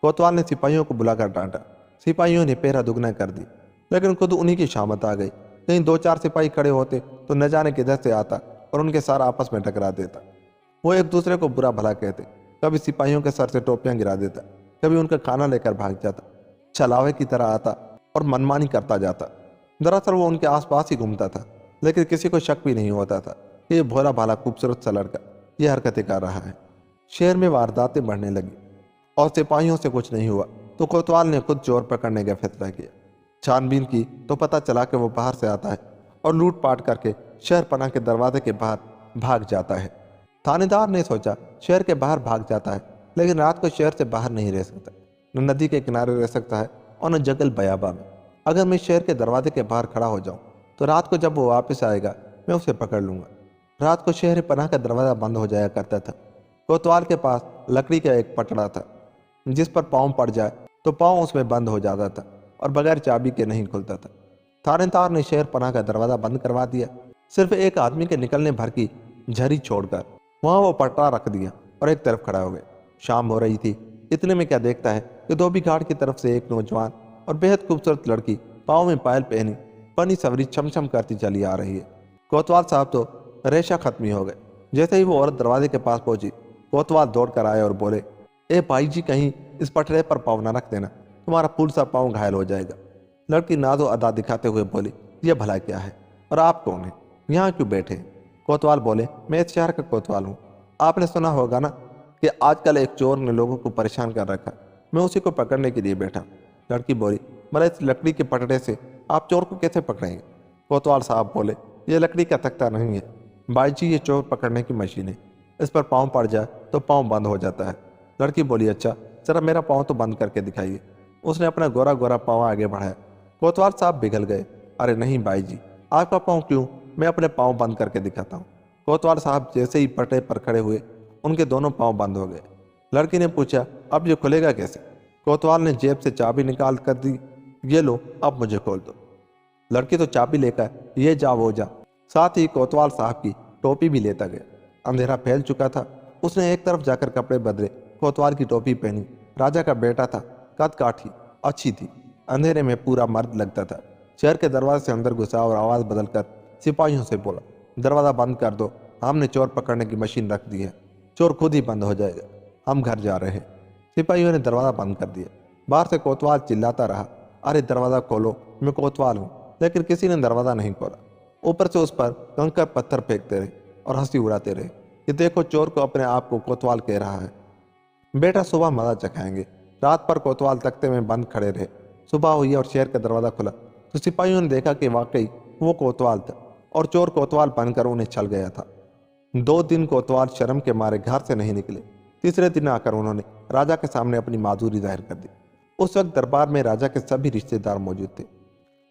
Speaker 1: कोतवाल ने सिपाहियों को बुलाकर डांटा। सिपाहियों ने पहरा दुगना कर दी, लेकिन खुद उन्हीं की शामत आ गई। कहीं 2-4 सिपाही खड़े होते तो न जाने किधर से आता और उनके सार आपस में टकरा देता। वो एक दूसरे को बुरा भला कहते। कभी सिपाहियों के सर से टोपियां गिरा देता, कभी उनका खाना लेकर भाग जाता, छलावे की तरह आता और मनमानी करता जाता। दरअसल वो उनके आसपास ही घूमता था। लेकिन किसी को शक भी नहीं होता था कि ये भोला भाला खूबसूरत सा लड़का ये हरकतें कर रहा है। शहर में वारदातें बढ़ने लगी और सिपाहियों से कुछ नहीं हुआ तो कोतवाल ने खुद चोर पकड़ने का फैसला किया। छानबीन की तो पता चला कि वो बाहर से आता है और लूटपाट करके शहर पनाह के दरवाजे के बाहर भाग जाता है। थानेदार ने सोचा शहर के बाहर भाग जाता है, लेकिन रात को शहर से बाहर नहीं रह सकता, न नदी के किनारे रह सकता है और न जंगल बयाबा में। अगर मैं शहर के दरवाजे के बाहर खड़ा हो जाऊं तो रात को जब वो वापस आएगा मैं उसे पकड़ लूंगा। रात को शहर पनाह का दरवाज़ा बंद हो जाया करता था। कोतवाल के पास लकड़ी का एक पटड़ा था जिस पर पाँव पड़ जाए तो पाँव उसमें बंद हो जाता था और बगैर चाबी के नहीं खुलता था। थानेदार ने शहर पनाह का दरवाज़ा बंद करवा दिया, सिर्फ एक आदमी के निकलने भर की झरी छोड़कर। वहाँ वो पटड़ा रख दिया और एक तरफ खड़ा हो गए। शाम हो रही थी। इतने में क्या देखता है कि धोबी घाट की तरफ से एक नौजवान और बेहद खूबसूरत लड़की पाँव में पायल पहनी बनी सवरी छमछम करती चली आ रही है। कोतवाल साहब तो रेशा खत्म हो गए। जैसे ही वो औरत दरवाजे के पास पहुंची, कोतवाल दौड़ कर आए और बोले, ए भाई जी, कहीं इस पटरे पर पाँव न रख देना, तुम्हारा फूल सा पाँव घायल हो जाएगा। लड़की नाजो अदा दिखाते हुए बोली, यह भला क्या है और आप कौन हैं, यहाँ क्यों बैठे हैं? कोतवाल बोले, मैं इस शहर का कोतवाल हूँ। आपने सुना होगा ना कि आजकल एक चोर ने लोगों को परेशान कर रखा, मैं उसी को पकड़ने के लिए बैठा। लड़की बोली, भला इस लकड़ी के पटड़े से आप चोर को कैसे पकड़ेंगे? कोतवाल साहब बोले, ये लकड़ी का तख्ता नहीं है भाई जी, ये चोर पकड़ने की मशीन है। इस पर पाँव पड़ जाए तो पाँव बंद हो जाता है। लड़की बोली, अच्छा जरा मेरा पाँव तो बंद करके दिखाइए। उसने अपना गोरा गोरा पाँव आगे बढ़ाया। कोतवाल साहब बिगल गए। अरे नहीं भाई जी, आपका पाँव क्यों, मैं अपने पाँव बंद करके दिखाता हूँ। कोतवाल साहब जैसे ही पटरे पर खड़े हुए उनके दोनों पाँव बंद हो गए। लड़की ने पूछा, अब ये खुलेगा कैसे? कोतवाल ने जेब से चाबी निकाल कर दी, ये लो अब मुझे खोल दो। लड़की तो चाबी लेकर ये जा वो जा, साथ ही कोतवाल साहब की टोपी भी लेता गया। अंधेरा फैल चुका था। उसने एक तरफ जाकर कपड़े बदले, कोतवाल की टोपी पहनी। राजा का बेटा था, कद काठी अच्छी थी, अंधेरे में पूरा मर्द लगता था। शहर के दरवाजे से अंदर घुसा और आवाज़ बदलकर सिपाहियों से बोला, दरवाज़ा बंद कर दो, हमने चोर पकड़ने की मशीन रख दी है, चोर खुद ही बंद हो जाएगा, हम घर जा रहे हैं। सिपाहियों ने दरवाज़ा बंद कर दिया। बाहर से कोतवाल चिल्लाता रहा, अरे दरवाज़ा खोलो, मैं कोतवाल हूँ। लेकिन किसी ने दरवाज़ा नहीं खोला। ऊपर से उस पर कंकर पत्थर फेंकते रहे और हंसी उड़ाते रहे कि देखो चोर को अपने आप को कोतवाल कह रहा है। बेटा सुबह मजा चखाएंगे। रात पर कोतवाल तख्ते में बंद खड़े रहे। सुबह हुई और शहर का दरवाज़ा खुला तो सिपाहियों ने देखा कि वाकई वो कोतवाल था और चोर कोतवाल बनकर उन्हें छल गया था। 2 दिन कोतवाल शर्म के मारे घर से नहीं निकले। तीसरे दिन आकर उन्होंने राजा के सामने अपनी माजूरी जाहिर कर दी। उस वक्त दरबार में राजा के सभी रिश्तेदार मौजूद थे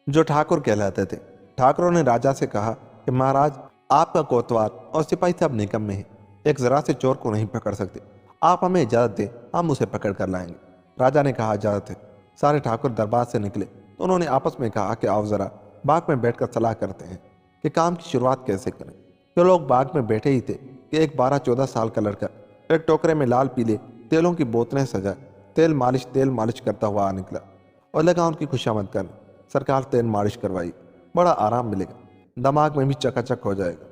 Speaker 1: जो ठाकुर कहलाते थे। ठाकुरों ने राजा से कहा कि महाराज, आपका कोतवाल और सिपाही सब निकम्मे हैं, एक जरा से चोर को नहीं पकड़ सकते, आप हमें इजाज़त दें, हम उसे पकड़ कर लाएंगे। राजा ने कहा, इजाज़त है। सारे ठाकुर दरबार से निकले तो उन्होंने आपस में कहा कि आओ जरा बाग में बैठकर सलाह करते हैं कि काम की शुरुआत कैसे करें। तो लोग बाग में बैठे ही थे कि एक 12-14 साल का लड़का एक टोकरे में लाल पीले तेलों की बोतलें सजा तेल मालिश करता हुआ आ निकला और लगा उनकी खुशामद करने। सरकार, तेल मालिश करवाई, बड़ा आराम मिलेगा, दिमाग में भी चकाचक हो जाएगा।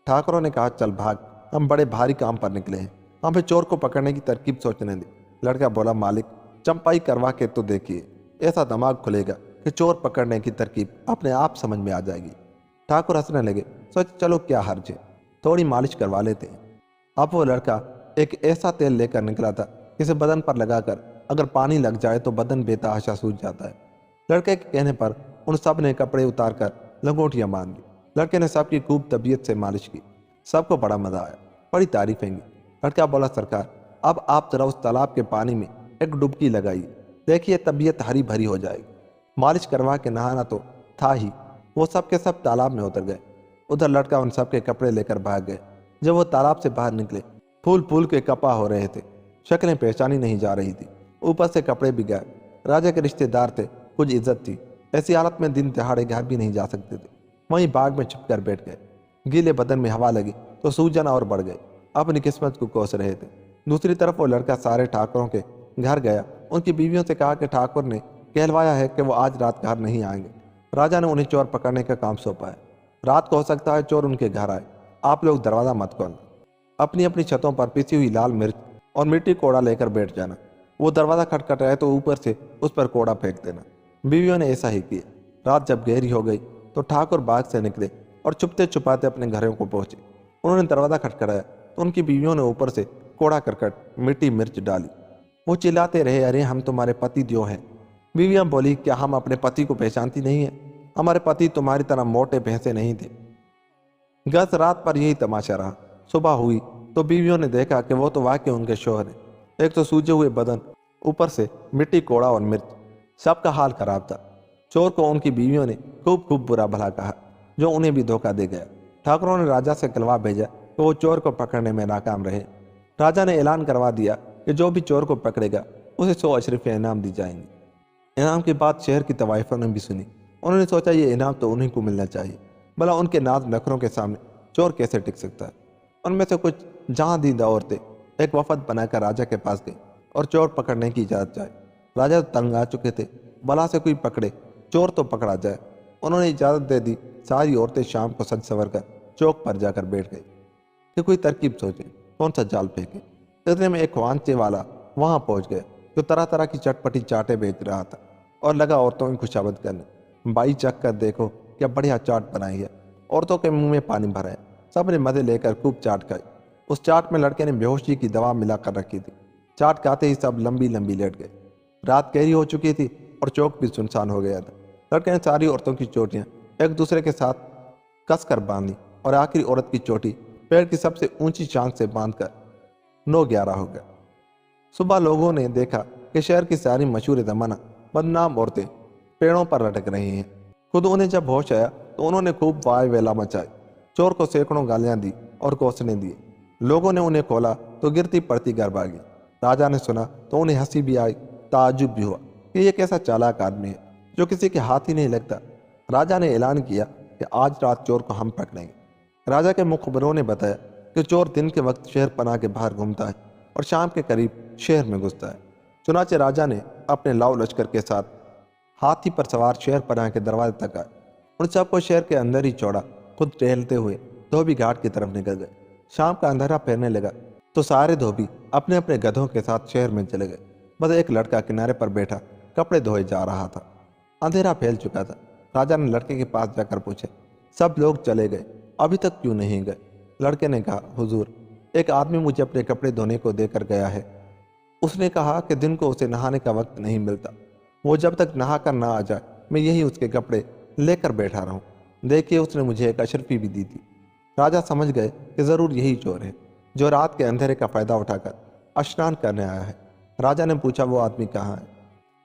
Speaker 1: ठाकुरों ने कहा, चल भाग, हम बड़े भारी काम पर निकले हैं, हमें चोर को पकड़ने की तरकीब सोचने दे। लड़का बोला, मालिक चंपाई करवा के तो देखिए, ऐसा दिमाग खुलेगा कि चोर पकड़ने की तरकीब अपने आप समझ में आ जाएगी। ठाकुर हंसने लगे, सोच चलो क्या हर्ज है, थोड़ी मालिश करवा लेते हैं। अब वो लड़का एक ऐसा तेल लेकर निकला था जिसे बदन पर लगाकर अगर पानी लग जाए तो बदन बेतहाशा सूझ जाता है। लड़के के कहने पर उन सब ने कपड़े उतार कर लंगोटियां बांध दी। लड़के ने सबकी खूब तबीयत से मालिश की, सबको बड़ा मजा आया, बड़ी तारीफें की। लड़का बोला, सरकार अब आप जरा उस तालाब के पानी में एक डुबकी लगाइए, देखिए तबीयत हरी भरी हो जाएगी। मालिश करवा के नहाना तो था ही। वो सब के सब तालाब में उतर गए। उधर लड़का उन सब के कपड़े लेकर भाग गए। जब वो तालाब से बाहर निकले, फूल फूल के कपा हो रहे थे, शक्लें पहचानी नहीं जा रही थी, ऊपर से कपड़े भी गए। राजा के रिश्तेदार थे, कुछ इज्जत थी, ऐसी हालत में दिन दहाड़े घर भी नहीं जा सकते थे। वहीं बाग में छुप कर बैठ गए। गीले बदन में हवा लगी तो सूजन और बढ़ गई, अपनी किस्मत को कोस रहे थे। दूसरी तरफ वो लड़का सारे ठाकुरों के घर गया, उनकी बीवियों से कहा कि ठाकुर ने कहलवाया है कि वो आज रात घर नहीं आएंगे। राजा ने उन्हें चोर पकड़ने का काम सौंपा है। रात को हो सकता है चोर उनके घर आए, आप लोग दरवाज़ा मत खोलना, अपनी अपनी छतों पर पिसी हुई लाल मिर्च और मिट्टी कोड़ा लेकर बैठ जाना। वो दरवाज़ा खटखटाए तो ऊपर से उस पर कोड़ा फेंक देना। बीवियों ने ऐसा ही किया। रात जब गहरी हो गई तो ठाकुर बाग से निकले और छुपते छुपाते अपने घरों को पहुंचे। उन्होंने दरवाज़ा खटखटाया तो उनकी बीवियों ने ऊपर से कोड़ा करकट मीठी मिर्च डाली। वो चिल्लाते रहे, अरे हम तुम्हारे पति द्यो हैं। बीवियां बोली, क्या हम अपने पति को पहचानती नहीं है? हमारे पति तुम्हारी तरह मोटे भैंसे नहीं थे। गत रात पर यही तमाशा रहा। सुबह हुई तो बीवियों ने देखा कि वो तो वाकई उनके शौहर हैं। एक तो सूजे हुए बदन, ऊपर से मिट्टी कोड़ा और मिर्च, सबका हाल खराब था। चोर को उनकी बीवियों ने खूब खूब बुरा भला कहा, जो उन्हें भी धोखा दे गया। ठाकुरों ने राजा से कलवा भेजा कि वो चोर को पकड़ने में नाकाम रहे। राजा ने ऐलान करवा दिया कि जो भी चोर को पकड़ेगा उसे 100 अशरफियाँ इनाम दी जाएंगी। इनाम की बात शहर की तवाइफों ने भी सुनी। उन्होंने सोचा ये इनाम तो उन्हीं को मिलना चाहिए, भला उनके नाज नखरों के सामने चोर कैसे टिक सकता है। उनमें से कुछ जहां दीदा औरतें एक वफद बनाकर राजा के पास गई और चोर पकड़ने की इजाज़त चाही। राजा तंग आ चुके थे, भला से कोई पकड़े, चोर तो पकड़ा जाए। उन्होंने इजाज़त दे दी। सारी औरतें शाम को सज सवर कर चौक पर जाकर बैठ गई कि कोई तरकीब सोचे, कौन सा जाल फेंके। इतने में एक वांचे वाला वहां पहुंच गया जो तरह तरह की चटपटी चाटें बेच रहा था और लगा औरतों की खुशामद करने। बाई चख कर देखो क्या बढ़िया चाट बनाई है। औरतों के मुंह में पानी भरा है। सब ने मजे लेकर खूब चाट खाई। उस चाट में लड़के ने बेहोशी की दवा मिलाकर रखी थी। चाट खाते ही सब लंबी लंबी लेट गए। रात गहरी हो चुकी थी और चौक भी सुनसान हो गया था। लड़के ने सारी औरतों की चोटियां एक दूसरे के साथ कसकर बांधी और आखिरी औरत की चोटी पेड़ की सबसे ऊंची चांद से बांधकर 9-11 हो गया। सुबह लोगों ने देखा कि शहर की सारी मशहूर जमाना बदनाम औरतें पेड़ों पर लटक रही हैं। खुद उन्हें जब होश आया तो उन्होंने खूब वाय वेला मचाई। चोर को सैकड़ों गालियां दी और कोसने दिए। लोगों ने उन्हें खोला तो गिरती पड़ती घर भागी। राजा ने सुना तो उन्हें हंसी भी आई, ताज्जुब भी हुआ कि ये कैसा चालाक आदमी है जो किसी के हाथ ही नहीं लगता। राजा ने ऐलान किया कि आज रात चोर को हम पकड़ेंगे। राजा के मुखबरों ने बताया कि चोर दिन के वक्त शहर पनाह के बाहर घूमता है और शाम के करीब शहर में घुसता है। चुनाचे राजा ने अपने लाव लश्कर के साथ हाथी पर सवार शहर पनाह के दरवाजे तक आए। उन सबको शहर के अंदर ही छोड़ा। खुद टहलते हुए धोबी घाट की तरफ निकल गए। शाम का अंधेरा फैलने लगा तो सारे धोबी अपने अपने गधों के साथ शहर में चले गए। बस एक लड़का किनारे पर बैठा कपड़े धोए जा रहा था। अंधेरा फैल चुका था। राजा ने लड़के के पास जाकर पूछे, सब लोग चले गए, अभी तक क्यों नहीं गए? लड़के ने कहा, हुजूर, एक आदमी मुझे अपने कपड़े धोने को देकर गया है। उसने कहा कि दिन को उसे नहाने का वक्त नहीं मिलता। वो जब तक नहा कर ना आ जाए मैं यही उसके कपड़े लेकर बैठा रहूं। देखिए, उसने मुझे एक अशरफी भी दी थी। राजा समझ गए कि जरूर यही चोर है जो रात के अंधेरे का फायदा उठाकर स्नान करने आया है। राजा ने पूछा, वो आदमी कहाँ है?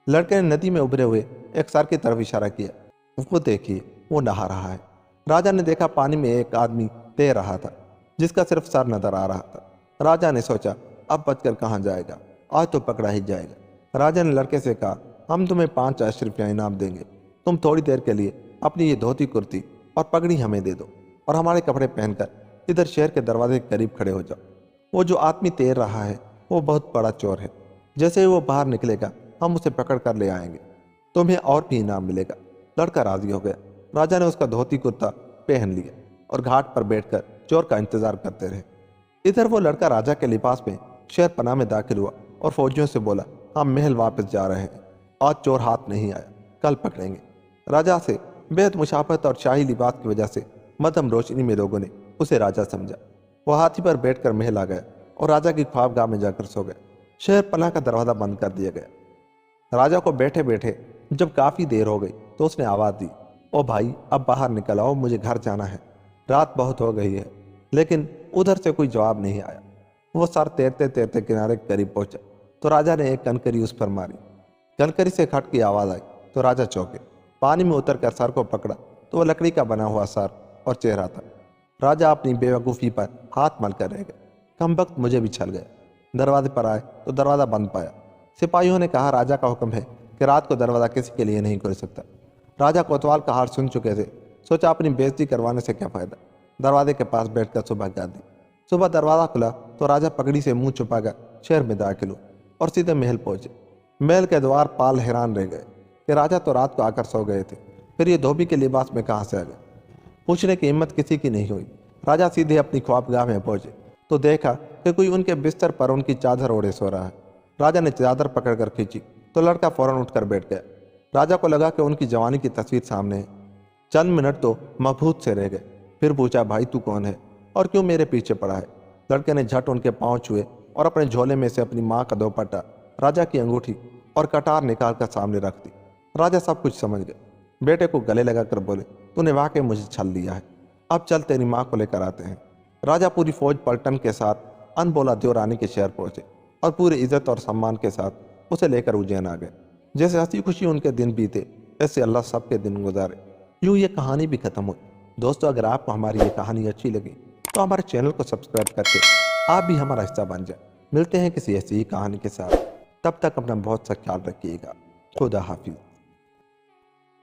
Speaker 1: लड़के ने नदी में उभरे हुए एक सर की तरफ इशारा किया। वो देखिए, वो नहा रहा है। राजा ने देखा पानी में एक आदमी तैर रहा था जिसका सिर्फ सर नजर आ रहा था। राजा ने सोचा, अब बचकर कहाँ जाएगा, आज तो पकड़ा ही जाएगा। राजा ने लड़के से कहा, हम तुम्हें 5 अशरफियाँ इनाम देंगे। तुम थोड़ी देर के लिए अपनी ये धोती कुर्ती और पगड़ी हमें दे दो और हमारे कपड़े पहनकर इधर शहर के दरवाजे के करीब खड़े हो जाओ। वो जो आदमी तैर रहा है वो बहुत बड़ा चोर है। जैसे ही वो बाहर निकलेगा हम उसे पकड़ कर ले आएंगे। तुम्हें और भी इनाम मिलेगा। लड़का राजी हो गया। राजा ने उसका धोती कुर्ता पहन लिया और घाट पर बैठकर चोर का इंतजार करते रहे। इधर वो लड़का राजा के लिबास में शहर पनाह में दाखिल हुआ और फौजियों से बोला, हम महल वापस जा रहे हैं। आज चोर हाथ नहीं आया, कल पकड़ेंगे। राजा से बेहद मुशाफत और शाही लिबास की वजह से मध्यम रोशनी में लोगों ने उसे राजा समझा। वह हाथी पर बैठकर महल आ गया और राजा की ख्वाबगाह में जाकर सो गया। शहर पनाह का दरवाजा बंद कर दिया गया। राजा को बैठे बैठे जब काफी देर हो गई तो उसने आवाज दी, ओ भाई, अब बाहर निकल आओ, मुझे घर जाना है, रात बहुत हो गई है। लेकिन उधर से कोई जवाब नहीं आया। वो सर तैरते तैरते किनारे के करीब पहुंचा तो राजा ने एक कनकरी उस पर मारी। कनकरी से खट की आवाज आई तो राजा चौंके। पानी में उतरकर सर को पकड़ा तो वह लकड़ी का बना हुआ सर और चेहरा था। राजा अपनी बेवकूफ़ी पर हाथ मल कर रह गए। कम वक्त मुझे भी छल गया। दरवाजे पर आए तो दरवाज़ा बंद पाया। सिपाहियों ने कहा, राजा का हुक्म है कि रात को दरवाज़ा किसी के लिए नहीं खोल सकता। राजा कोतवाल का हार सुन चुके थे। सोचा, अपनी बेइज्जती करवाने से क्या फ़ायदा। दरवाजे के पास बैठकर सुबह गा दी। सुबह दरवाज़ा खुला तो राजा पगड़ी से मुंह छुपाकर शहर में दाखिल हुए और सीधे महल पहुंचे। महल के द्वार पाल हैरान रह गए कि राजा तो रात को आकर सो गए थे, फिर ये धोबी के लिबास में कहाँ से आ गए। पूछने की हिम्मत किसी की नहीं हुई। राजा सीधे अपनी ख्वाबगाह में पहुंचे तो देखा कि कोई उनके बिस्तर पर उनकी चादर ओढ़े सो रहा है। राजा ने चादर पकड़कर खींची तो लड़का फौरन उठकर बैठ गया। राजा को लगा कि उनकी जवानी की तस्वीर सामने है। चंद मिनट तो मबहूत से रह गए। फिर पूछा, भाई तू कौन है और क्यों मेरे पीछे पड़ा है? लड़के ने झट उनके पांव छुए और अपने झोले में से अपनी माँ का दोपट्टा, राजा की अंगूठी और कटार निकाल कर सामने रख दी। राजा सब कुछ समझ गए। बेटे को गले लगाकर बोले, तूने वाकई मुझे छल लिया है, अब चल तेरी माँ को लेकर आते हैं। राजा पूरी फौज पलटन के साथ अनबोला देवरानी के शहर पहुंचे और पूरी इज्जत और सम्मान के साथ उसे लेकर उज्जैन आ गए। जैसे हंसी खुशी उनके दिन बीते, ऐसे अल्लाह सबके दिन गुजारे। यूं ये कहानी भी खत्म हुई। दोस्तों, अगर आपको हमारी ये कहानी अच्छी लगी तो हमारे चैनल को सब्सक्राइब करके आप भी हमारा हिस्सा बन जाए। मिलते हैं किसी ऐसी ही कहानी के साथ। तब तक अपना बहुत सा ख्याल रखिएगा। खुदा हाफिज।